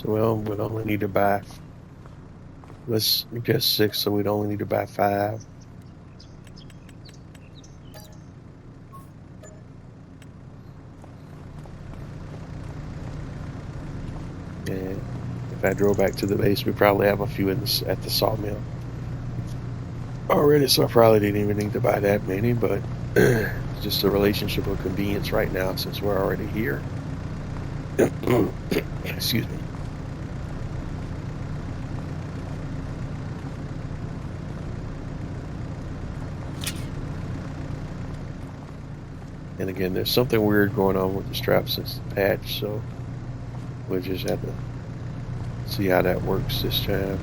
So we'd only need to buy, let's guess 6, so we'd only need to buy 5. And if I drove back to the base, we probably have a few at the sawmill already, so I probably didn't even need to buy that many, but it's just a relationship of convenience right now since we're already here. Excuse me. And again, there's something weird going on with the strap since the patch, so we'll just have to see how that works this time.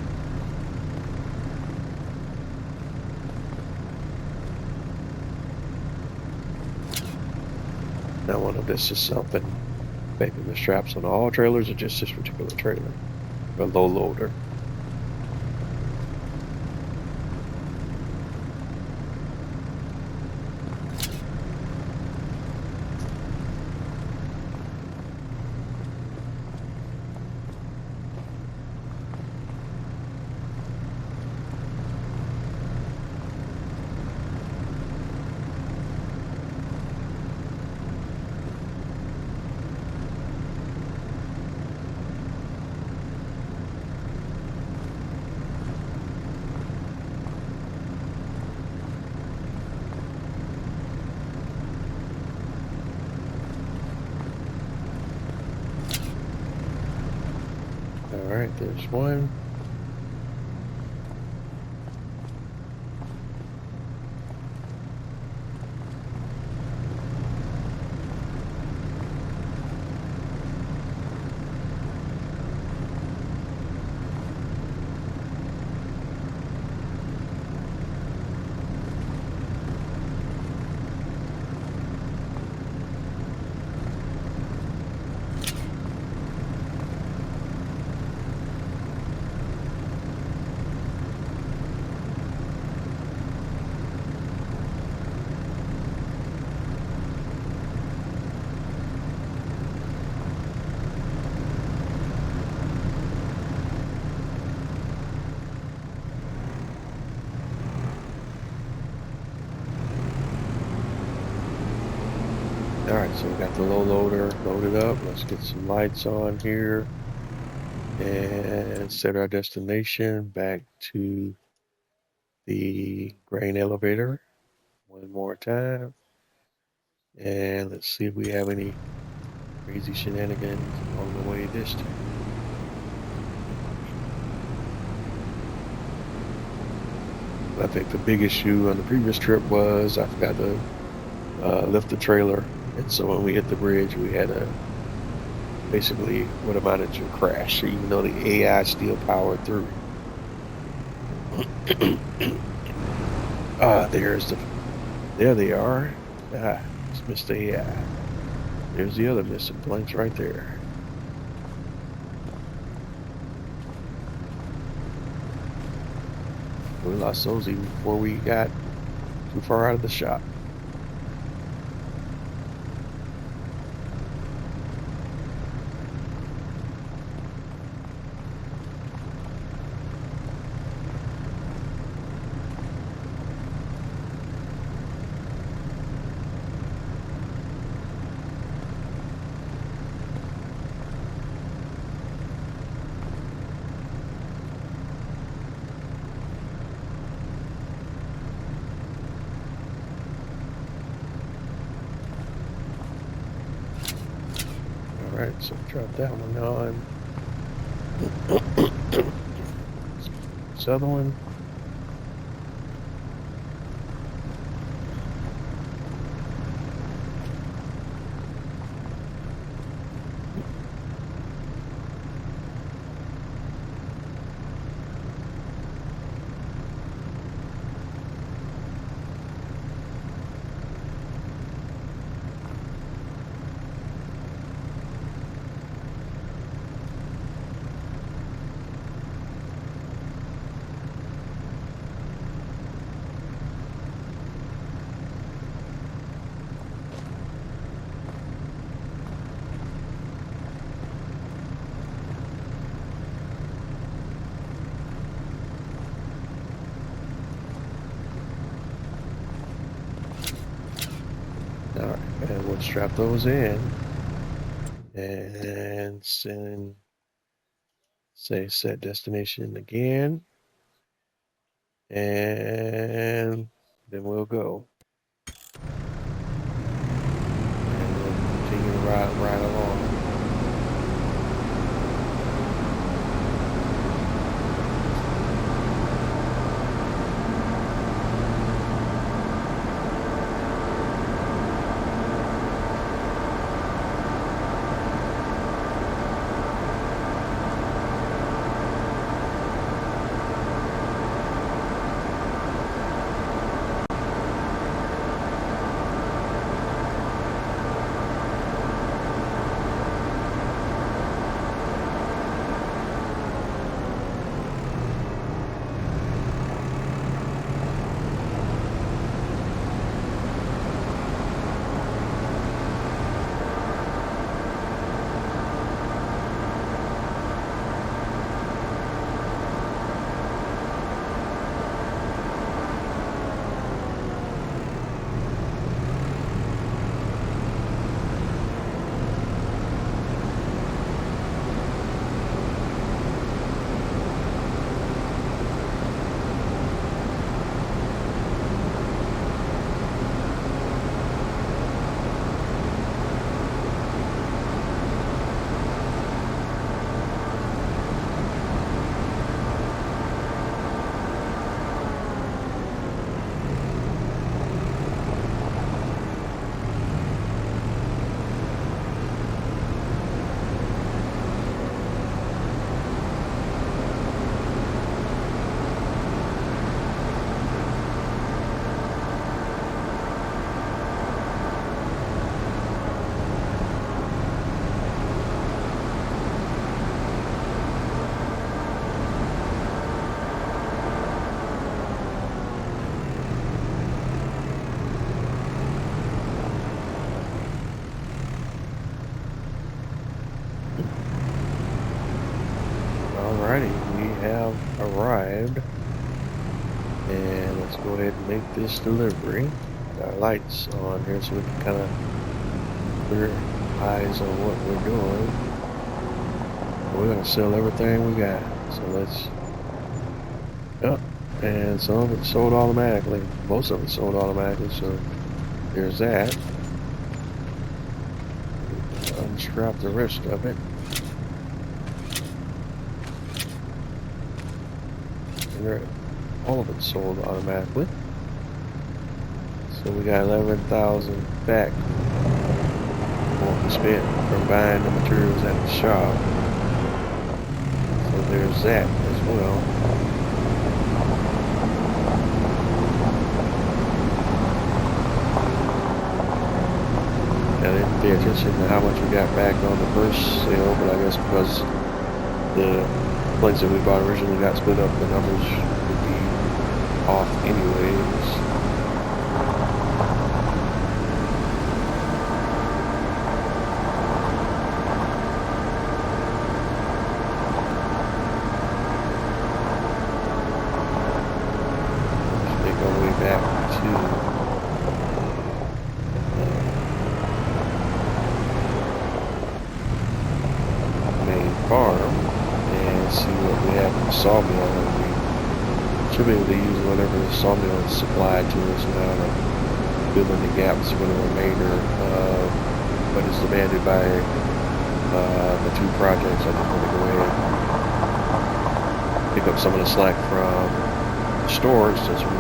Now, one of this is something affecting the straps on all trailers or just this particular trailer, a low loader. All right, there's one. so we got the low loader loaded up. Let's get some lights on here and set our destination back to the grain elevator one more time. And let's see if we have any crazy shenanigans along the way this time. I think the big issue on the previous trip was I forgot to lift the trailer, and so when we hit the bridge, we had a basically what amounted to a crash, even though the AI still powered through. There they are. It's Mr. AI. There's the other missing planks right there. We lost those even before we got too far out of the shop. Alright, so drop that one on. This other one. Alright, and we'll strap those in and say set destination again, and then we'll go. And we'll continue to ride along. Alrighty, we have arrived, and let's go ahead and make this delivery. Got our lights on here so we can kind of clear eyes on what we're doing. We're gonna sell everything we got. So let's. Yep. And some of it sold automatically. Most of it sold automatically. So there's that. Unstrap the rest of it. And all of it sold automatically. So we got 11,000 back what we spent from buying the materials at the shop. So there's that as well. I didn't pay attention to how much we got back on the first sale, but I guess because the plates that we bought originally got split up, the numbers would be off anyways. Let's make our way back to main farm and see what we have in the sawmill, and we should be able to use whatever the sawmill is supplied to us now to fill in the gaps for the remainder of what is demanded by the two projects. I just want to go ahead and pick up some of the slack from the stores since we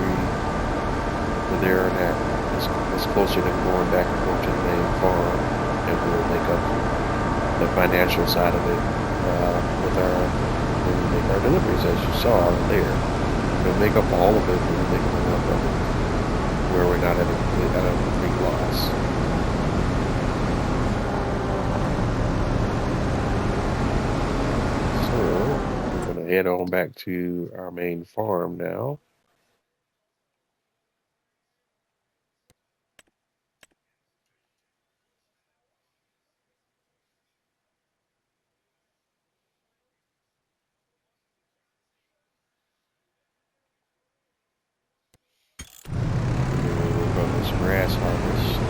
were there, and that it's closer than going back and forth to the main farm, and we'll make up the financial side of it when we make our deliveries, as you saw there. We'll make up all of it, but we'll make up enough of it where we're not at a big loss. So we're going to head on back to our main farm now. We'll run this grass harvest.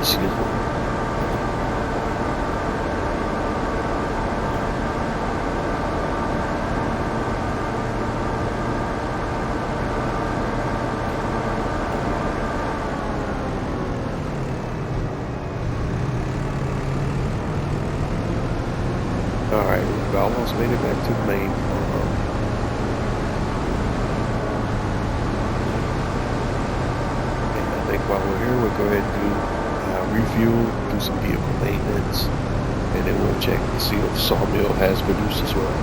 Excuse me. Alright, we've almost made it back to the main farm. And I think while we're here, we'll go ahead and do refuel, do some vehicle maintenance, and then we'll check to see if the sawmill has produced as well.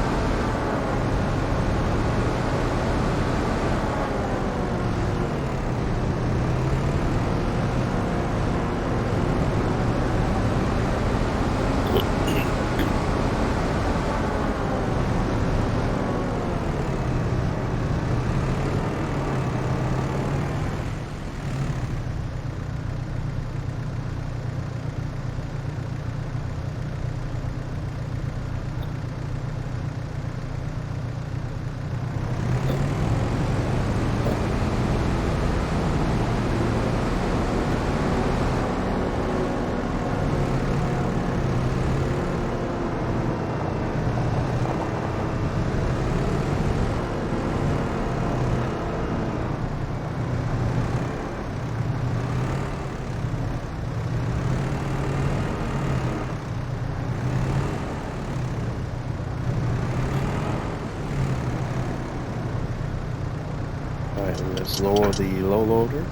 let's lower the low loader.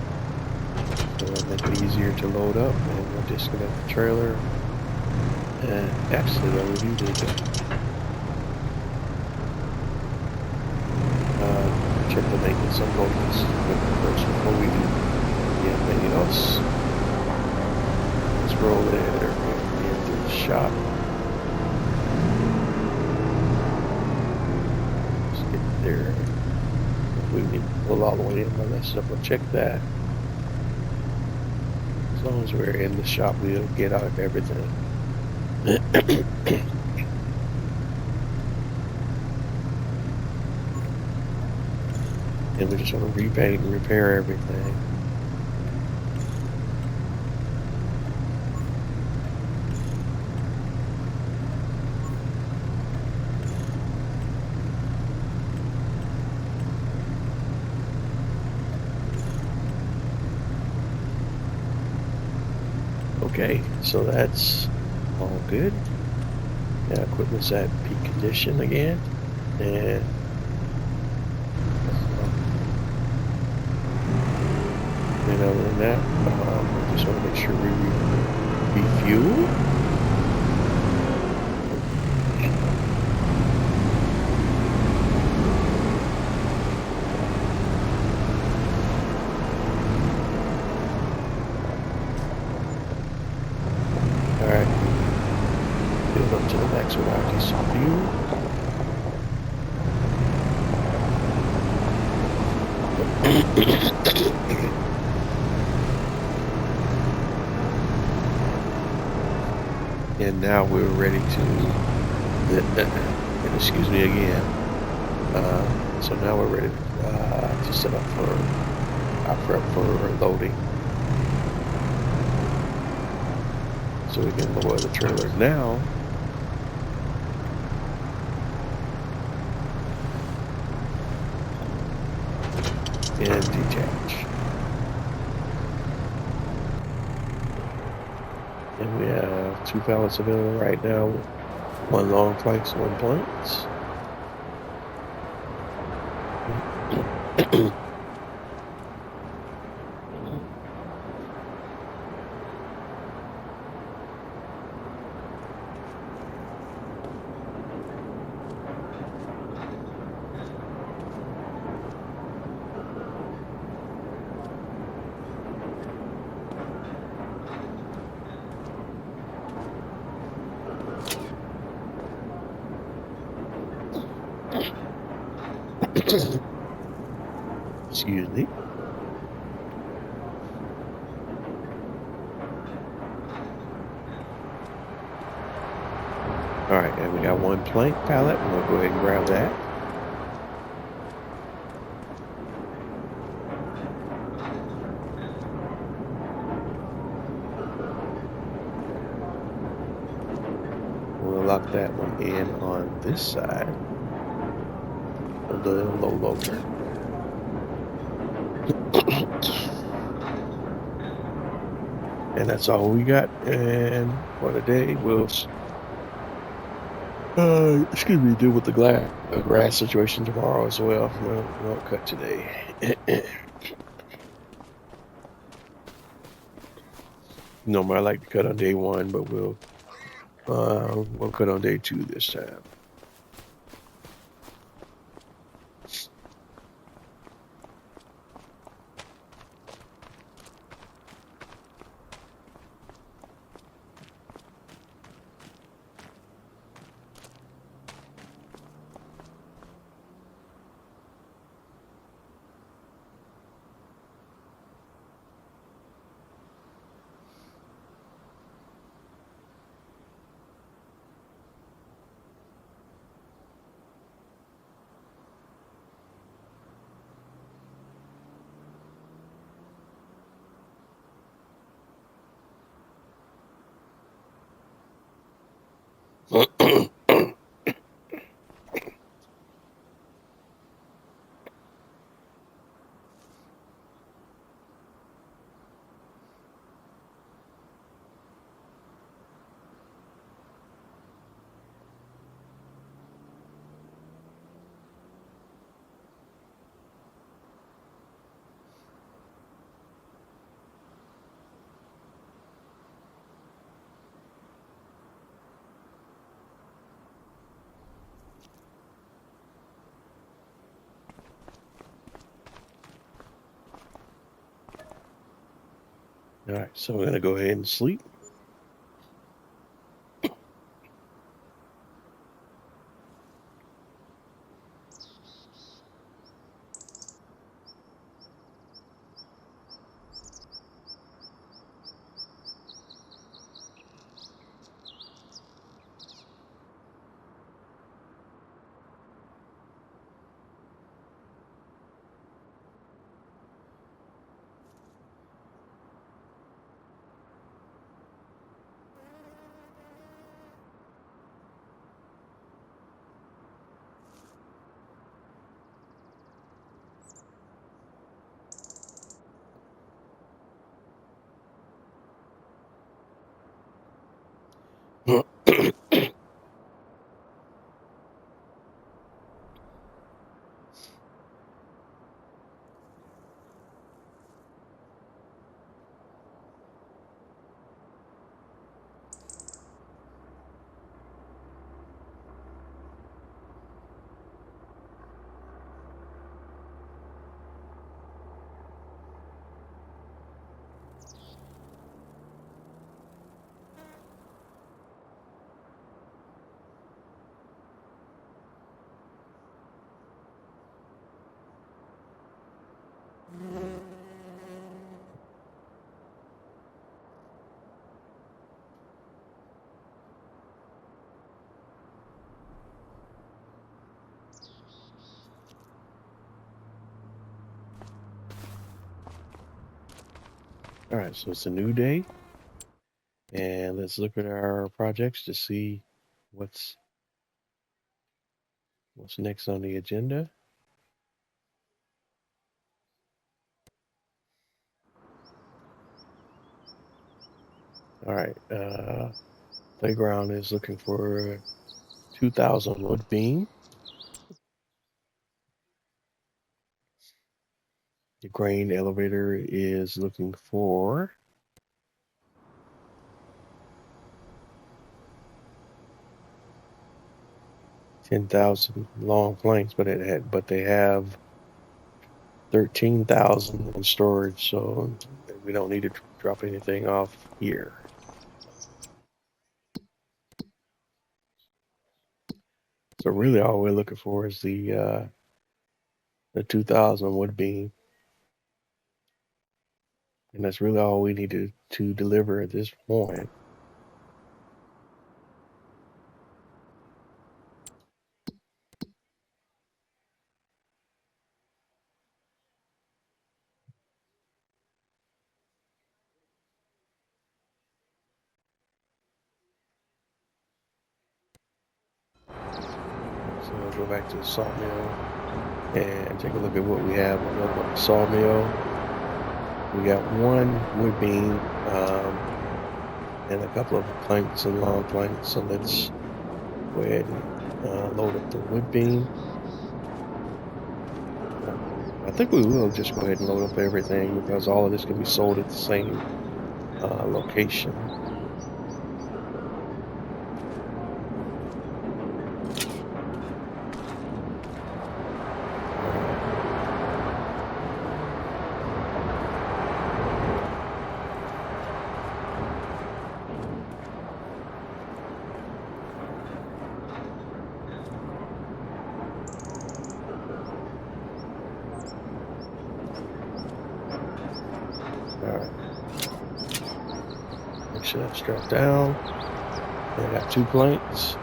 So make it easier to load up, and we'll disconnect the trailer. And actually, though, we do need to check the maintenance on both this equipment first before we do anything else. Let's roll there into the shop. Let's get there. If we need to pull all the way in, well, let's double check that. As long as we're in the shop, we'll get out of everything. And we just want to repaint and repair everything. Okay, so that's all good. Now equipment's at peak condition again, and other than that, I just want to make sure we refuel. Alright, build up to the max without diesel fuel. And now we're ready to, and excuse me again, so now we're ready to set up for our prep for loading. So we can lower the trailer now. And detach. And we have 2 pallets available right now. 1 long planks, 1 planks. Excuse me. All right, and we got 1 plank pallet. I'm gonna go ahead and grab that. We'll lock that one in on this side of the low loader. And that's all we got. And for the day, we'll deal with the grass situation tomorrow as well. We won't cut today. Normally I like to cut on day 1, but we'll cut on day 2 this time. All right, so we're gonna go ahead and sleep. All right, so it's a new day, and let's look at our projects to see what's next on the agenda. All right, playground is looking for 2,000 wood beam. The grain elevator is looking for 10,000 long planks, but they have 13,000 in storage, so we don't need to drop anything off here. So really, all we're looking for is the 2,000 wood beam, and that's really all we need to deliver at this point. So we'll go back to the sawmill and take a look at what we have on the sawmill. We got one wood beam and a couple of planks and long planks. So let's go ahead and load up the wood beam. I think we will just go ahead and load up everything because all of this can be sold at the same location. Make sure that's strapped down. I got 2 planks.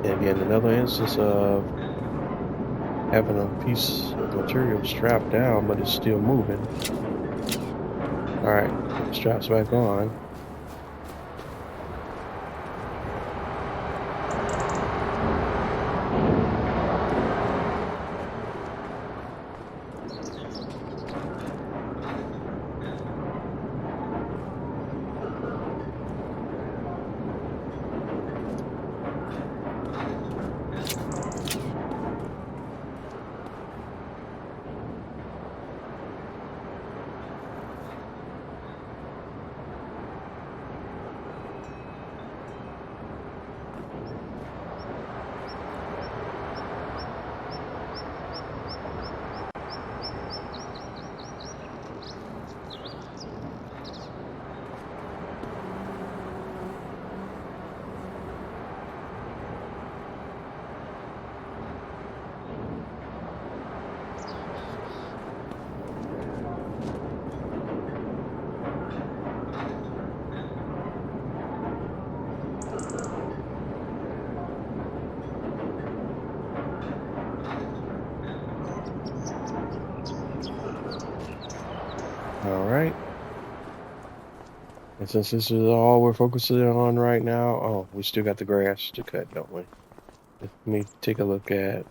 And again, another instance of having a piece of material strapped down, but it's still moving. All right, put the straps back on. All right. And since this is all we're focusing on right now, oh, we still got the grass to cut, don't we? Let me take a look at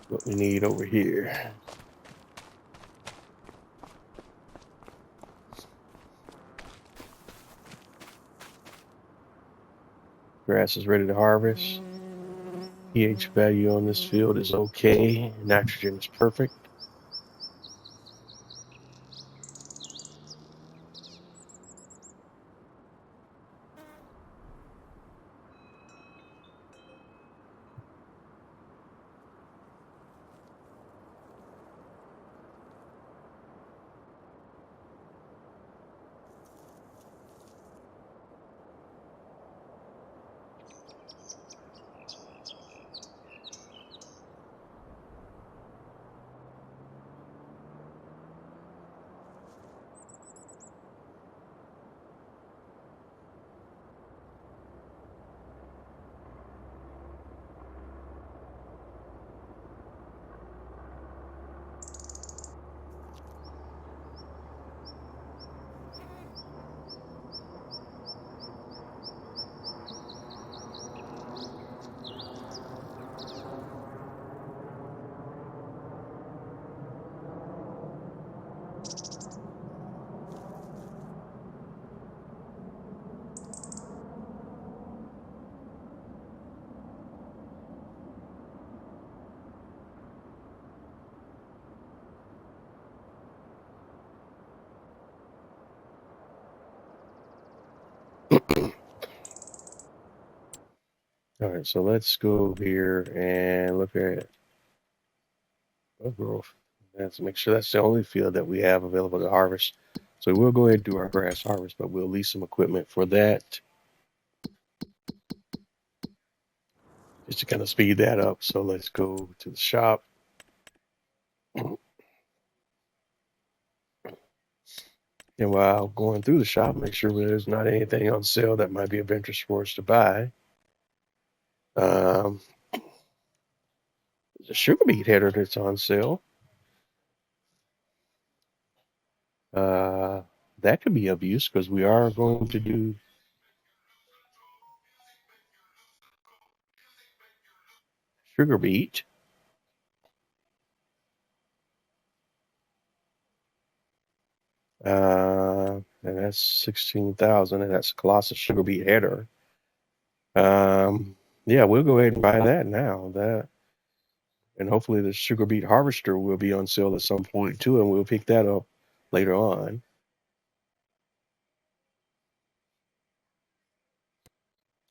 what we need over here. Grass is ready to harvest. pH value on this field is okay. Nitrogen is perfect. All right, so let's go here and look at growth. Let's make sure that's the only field that we have available to harvest. So we'll go ahead and do our grass harvest, but we'll lease some equipment for that just to kind of speed that up. So let's go to the shop. And while going through the shop, make sure there's not anything on sale that might be of interest for us to buy. The sugar beet header that's on sale. That could be of use because we are going to do sugar beet. And that's 16,000, and that's a Colossus sugar beet header. Yeah, we'll go ahead and buy that now. And hopefully the sugar beet harvester will be on sale at some point too, and we'll pick that up later on.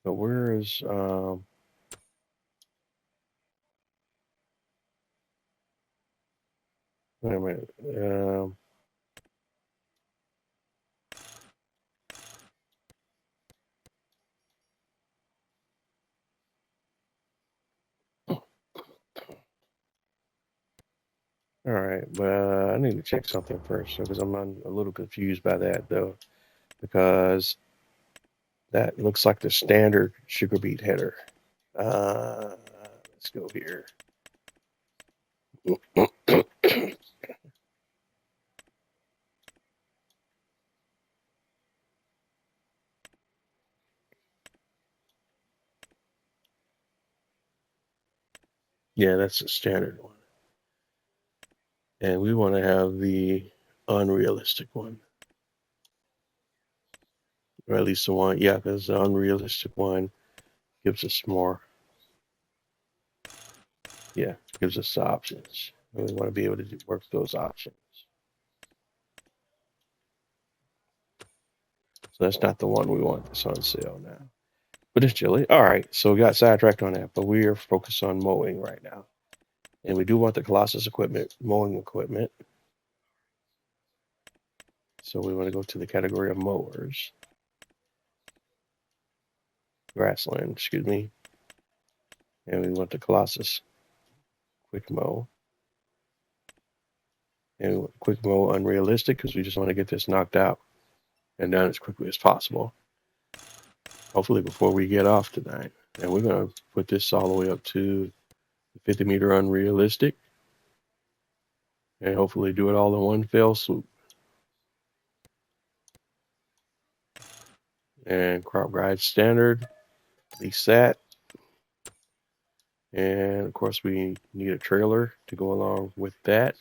But where is wait a minute. All right, but I need to check something first because I'm a little confused by that though, because that looks like the standard sugar beet header. Let's go here. Yeah, that's the standard one. And we want to have the unrealistic one. Or at least the one, yeah, because the unrealistic one gives us more. Yeah, gives us options. And we want to be able to work those options. So that's not the one we want that's on sale now. But it's chilly. All right, so we got sidetracked on that, but we are focused on mowing right now. And we do want the Colossus equipment, mowing equipment. So we want to go to the category of mowers. Grassland, excuse me. And we want the Colossus quick mow. And quick mow unrealistic because we just want to get this knocked out and done as quickly as possible. Hopefully before we get off tonight. And we're going to put this all the way up to 50 meter unrealistic. and hopefully do it all in one fell swoop. And crop guide standard, sat. And of course we need a trailer to go along with that.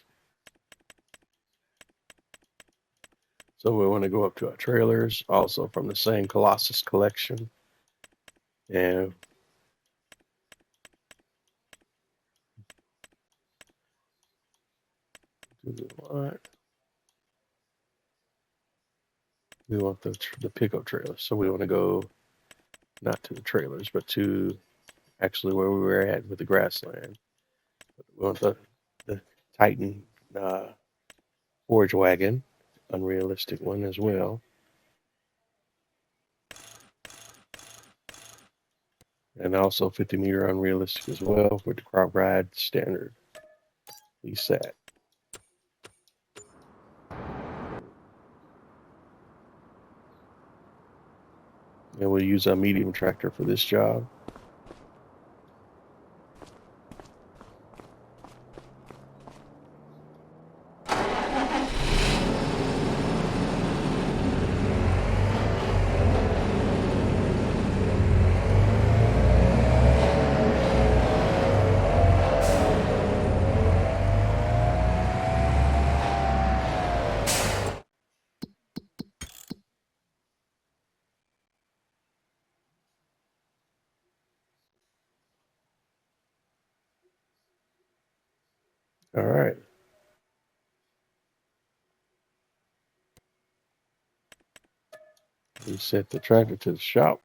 So we want to go up to our trailers, also from the same Colossus collection. And we want the pickup trailer. So we want to go not to the trailers, but to actually where we were at with the grassland. We want the Titan forage wagon, unrealistic one as well. And also 50 meter unrealistic as well with the crop ride standard. Sat. And we'll use a medium tractor for this job. All right. We set the tractor to the shop.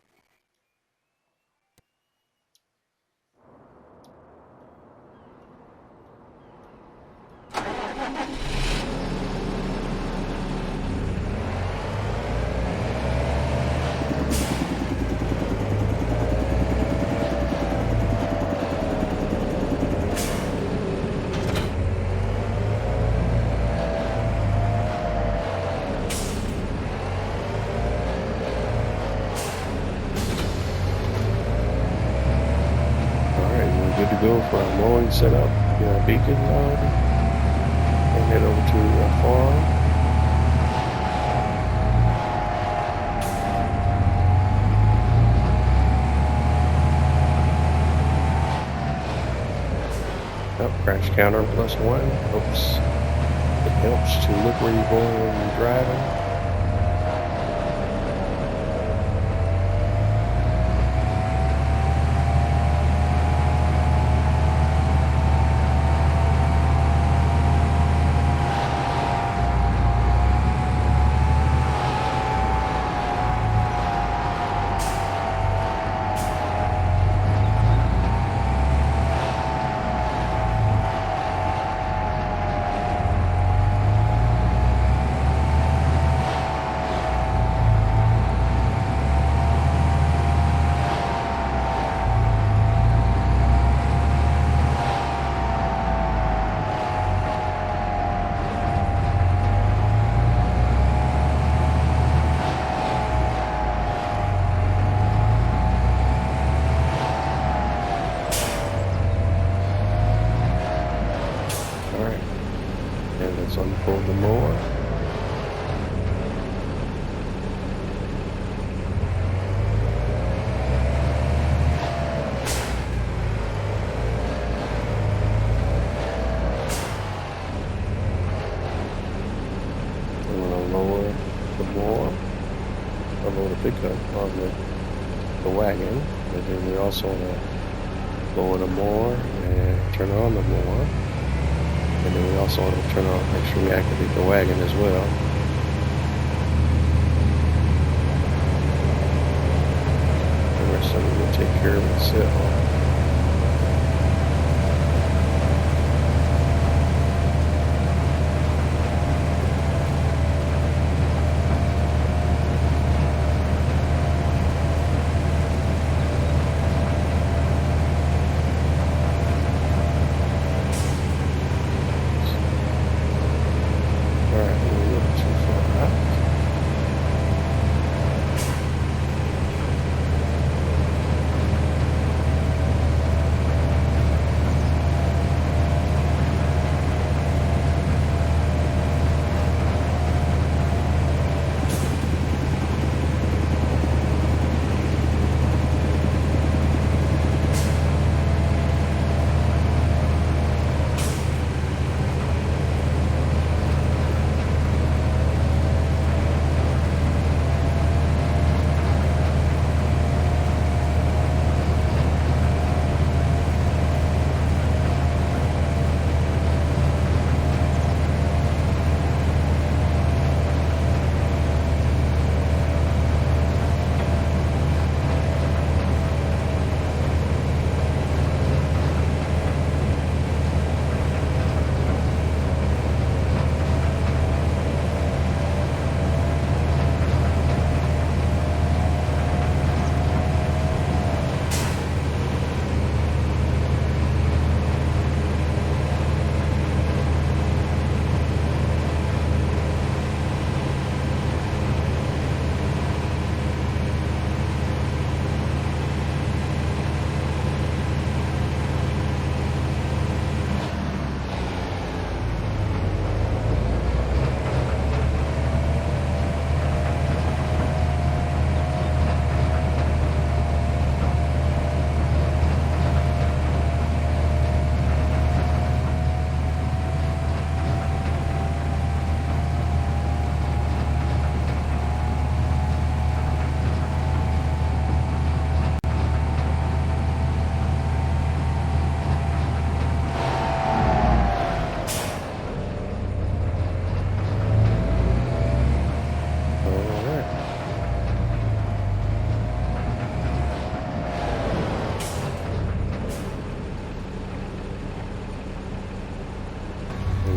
Good to go for our mowing setup. Get our beacon on and head over to our farm. Crash counter +1 it helps to look where you're going when you're driving. Unfold the mower. I'm going to lower the mower, lower the pickup on the wagon, and then we also want to lower the mower and turn on the mower. And then we also want to turn on, make sure we activate the wagon as well. The rest of it will take care of itself.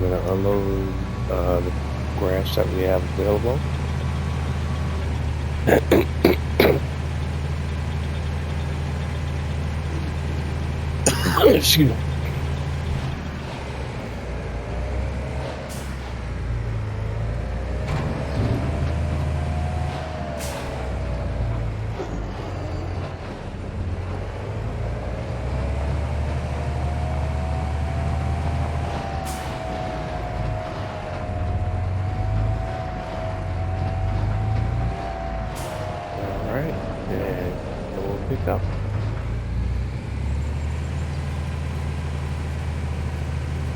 I'm going to unload the grass that we have available. Excuse me. Pick up.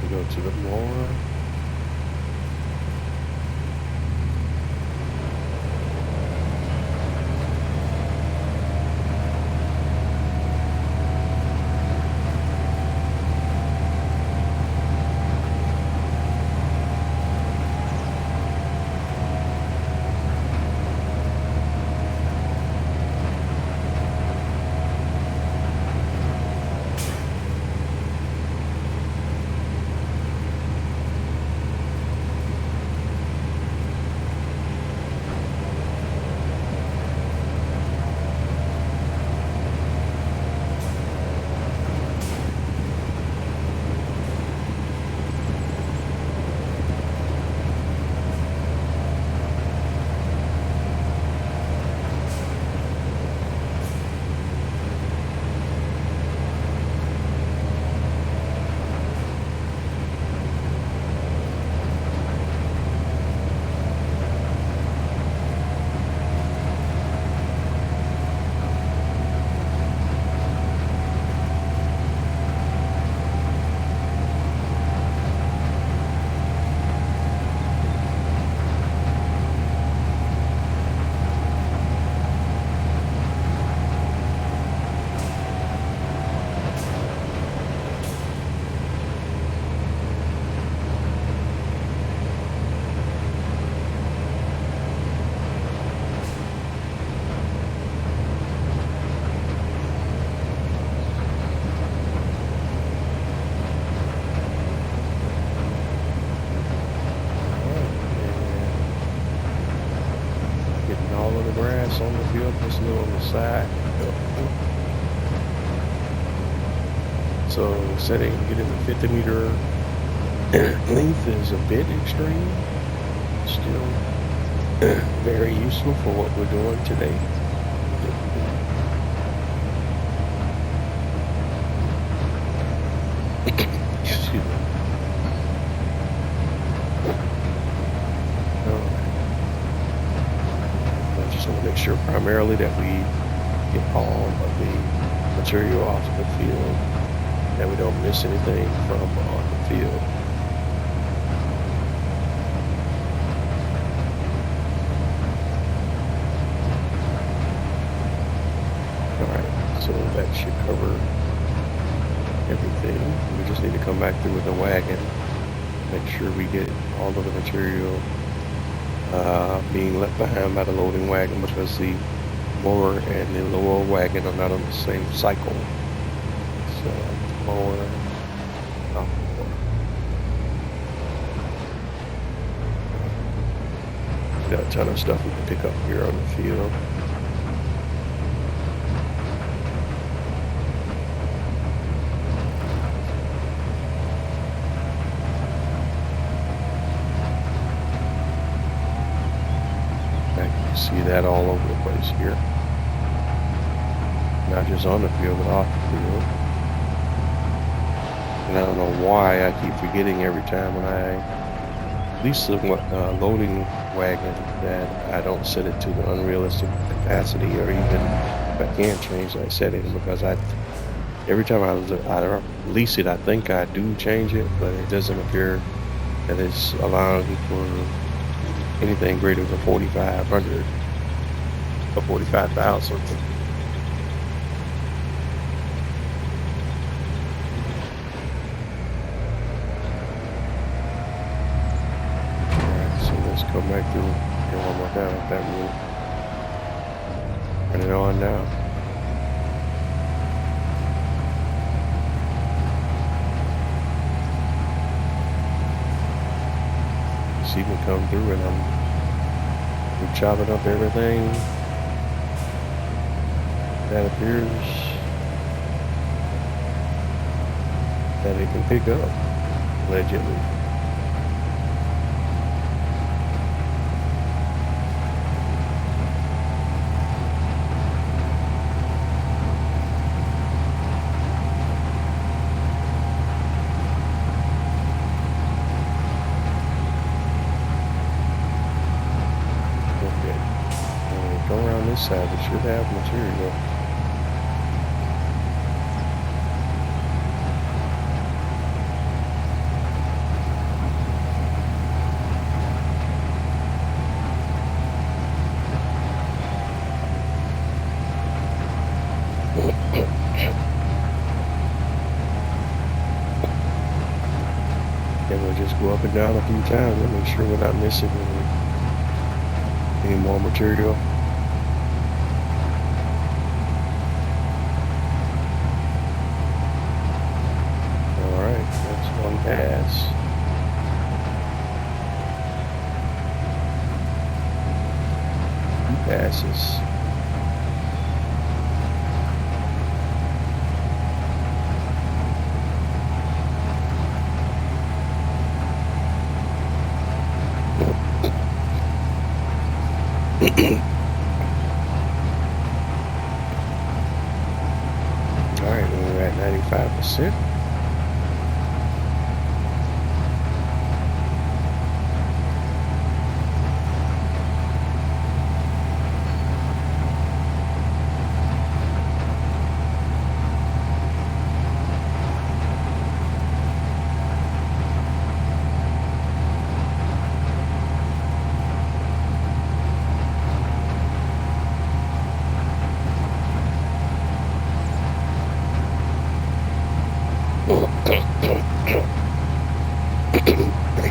We go to the mower. On the field, just a little on the side. So setting getting the 50-meter length is a bit extreme. Still very useful for what we're doing today. Excuse me. So make sure primarily that we get all of the material off of the field, that we don't miss anything from on the field. Alright, so that should cover everything. We just need to come back through with the wagon, make sure we get all of the material being left behind by the loading wagon, because the mower and the lower wagon are not on the same cycle. So mower, not mower. Got a ton of stuff we can pick up here on the field. See that all over the place here, not just on the field but off the field. And I don't know why I keep forgetting every time when I lease the loading wagon that I don't set it to the unrealistic capacity, or even if I can change that setting, because every time I lease it, I think I do change it, but it doesn't appear that it's allowing for anything greater than 4,500 or 45,000. Alright, so let's come back through here one more time with that rule. Turn it on now. see me come through, and I'm chopping up everything that appears that it can pick up, allegedly. Go around this side, it should have material. And we'll just go up and down a few times and make sure we're not missing any more material. Alright, that's one pass. Two passes. Alright, we're at 95%.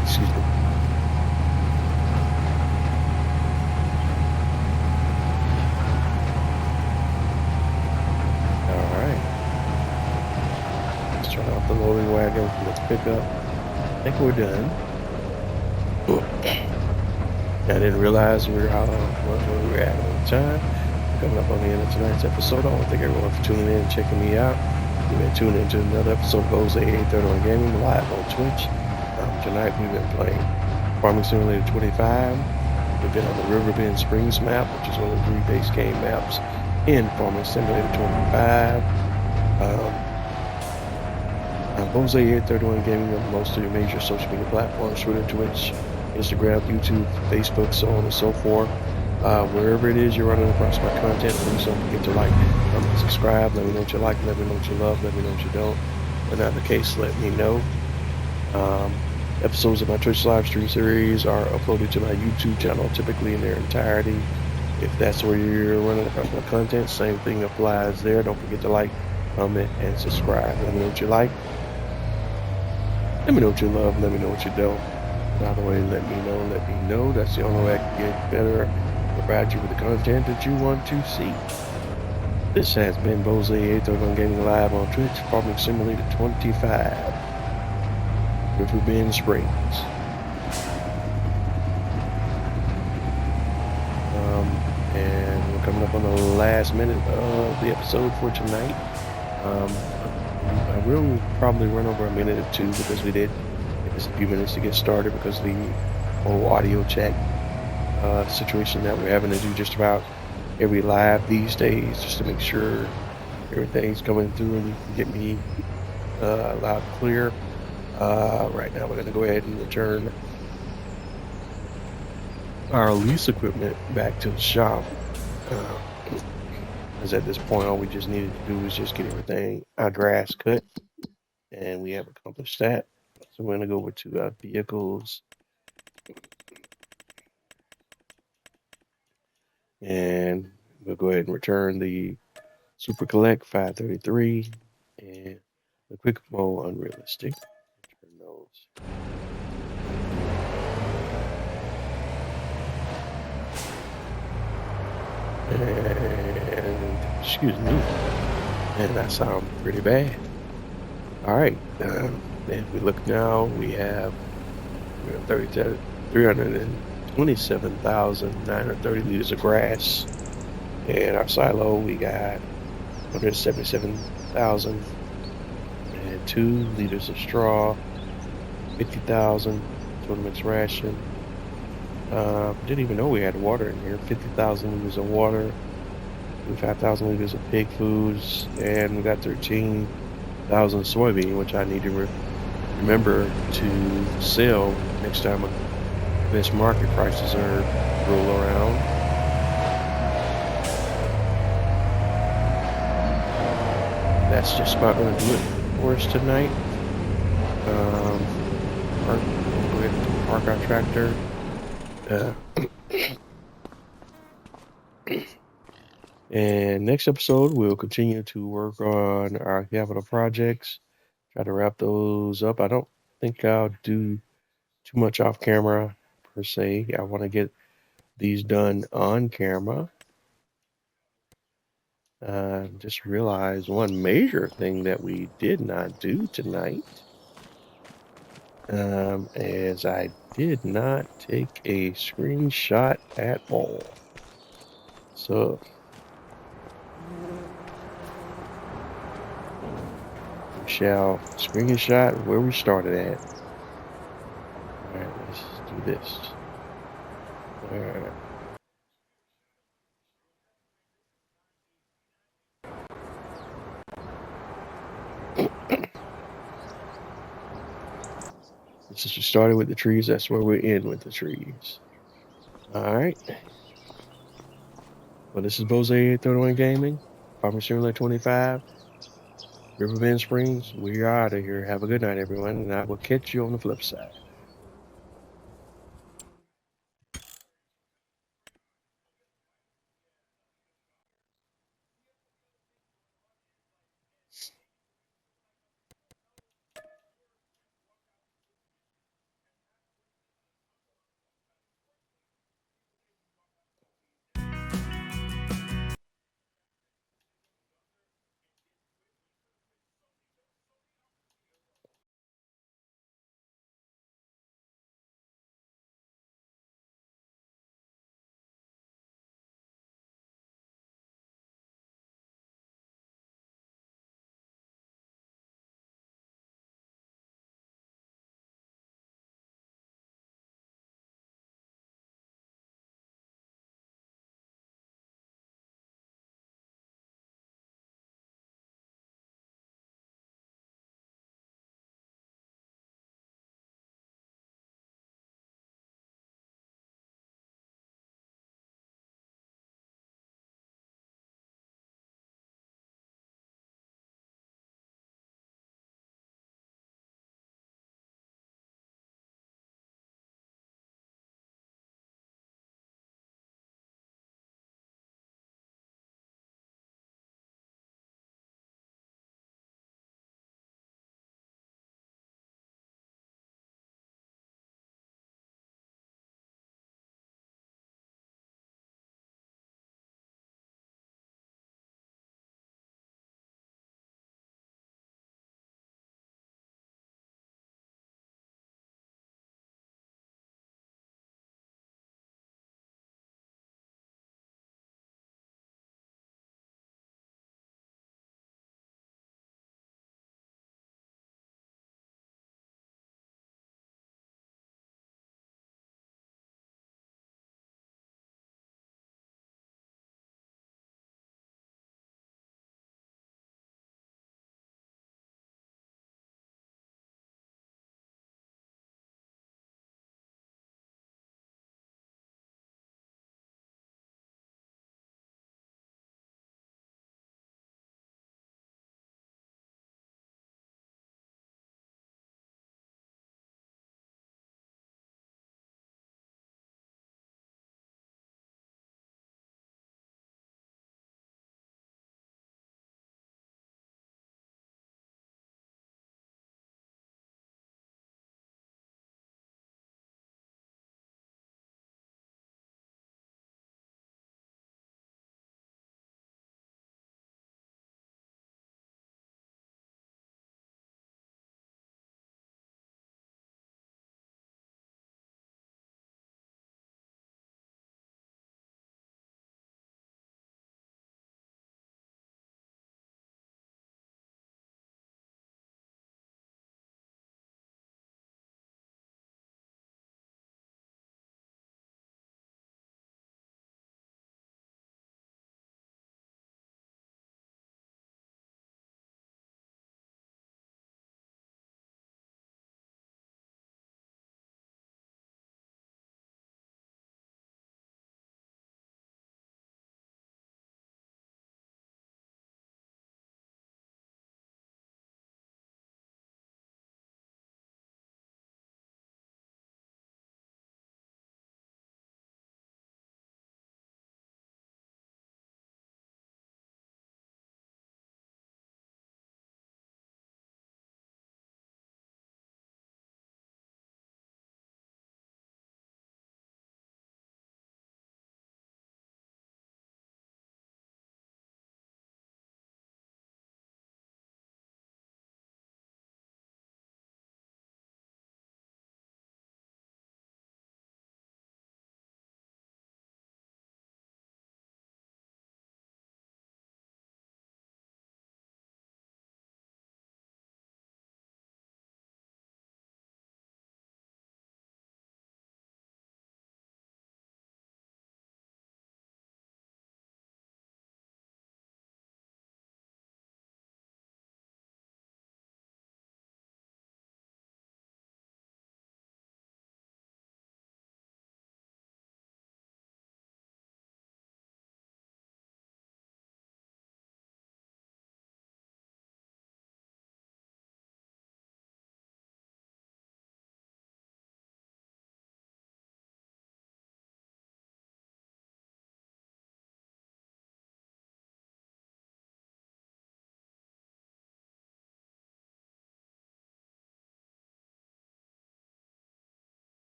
Excuse me. Alright. Let's turn off the loading wagon. Let's pick up. I think we're done. I didn't realize we were out on where we were at the time. Coming up on the end of tonight's episode. I want to thank everyone for tuning in and checking me out. You've been tuning into another episode of Jose 831 Gaming live on Twitch. Tonight we've been playing Farming Simulator 25. We've been on the Riverbend Springs map, which is one of the 3 base game maps in Farming Simulator 25. Jose 831 Gaming on most of your major social media platforms: Twitter, Twitch, Instagram, YouTube, Facebook, so on and so forth. Wherever it is you're running across my content, please don't forget to like, comment, subscribe. Let me know what you like, let me know what you love, let me know what you don't. If not the case, let me know. Episodes of my Twitch live stream series are uploaded to my YouTube channel, typically in their entirety. If that's where you're running across my content, same thing applies there. Don't forget to like, comment, and subscribe. Let me know what you like. Let me know what you love. Let me know what you don't. By the way, let me know. That's the only way I can get better, provide you with the content that you want to see. This has been Jose 831 Gaming live on Twitch, Farming Simulator 25. Riverbend Springs. And we're coming up on the last minute of the episode for tonight. I will probably run over a minute or two because we did give us a few minutes to get started because of the whole audio check situation that we're having to do just about every live these days, just to make sure everything's coming through and you can get me loud and clear. Right now we're going to go ahead and return our lease equipment back to the shop, because at this point all we just needed to do was just get everything, our grass cut, and we have accomplished that. So we're going to go over to our vehicles, and we'll go ahead and return the Super Collect 533 and the Quick Mo Unrealistic. Return those. And excuse me, and that sounds pretty bad. All right, if we look now, we have 37 327,930 liters of grass. And our silo, we got 177,002 liters of straw, 50,000 tournament's ration. Didn't even know we had water in here. 50,000 liters of water, 5,000 liters of pig foods, and we got 13,000 soybean, which I need to remember to sell next time best market prices are roll around. That's just about going to do it for us tonight. We'll go ahead and park our tractor. And next episode, we'll continue to work on our capital projects, try to wrap those up. I don't think I'll do too much off camera per se. I want to get these done on camera. Just realized one major thing that we did not do tonight, as I did not take a screenshot at all. So we shall screenshot where we started at. All right, let's do this. All right. Since we started with the trees, that's where we end with the trees. All right. Well, this is Bose 31 Gaming, Farming Simulator 25, Riverbend Springs. We are out of here. Have a good night, everyone, and I will catch you on the flip side.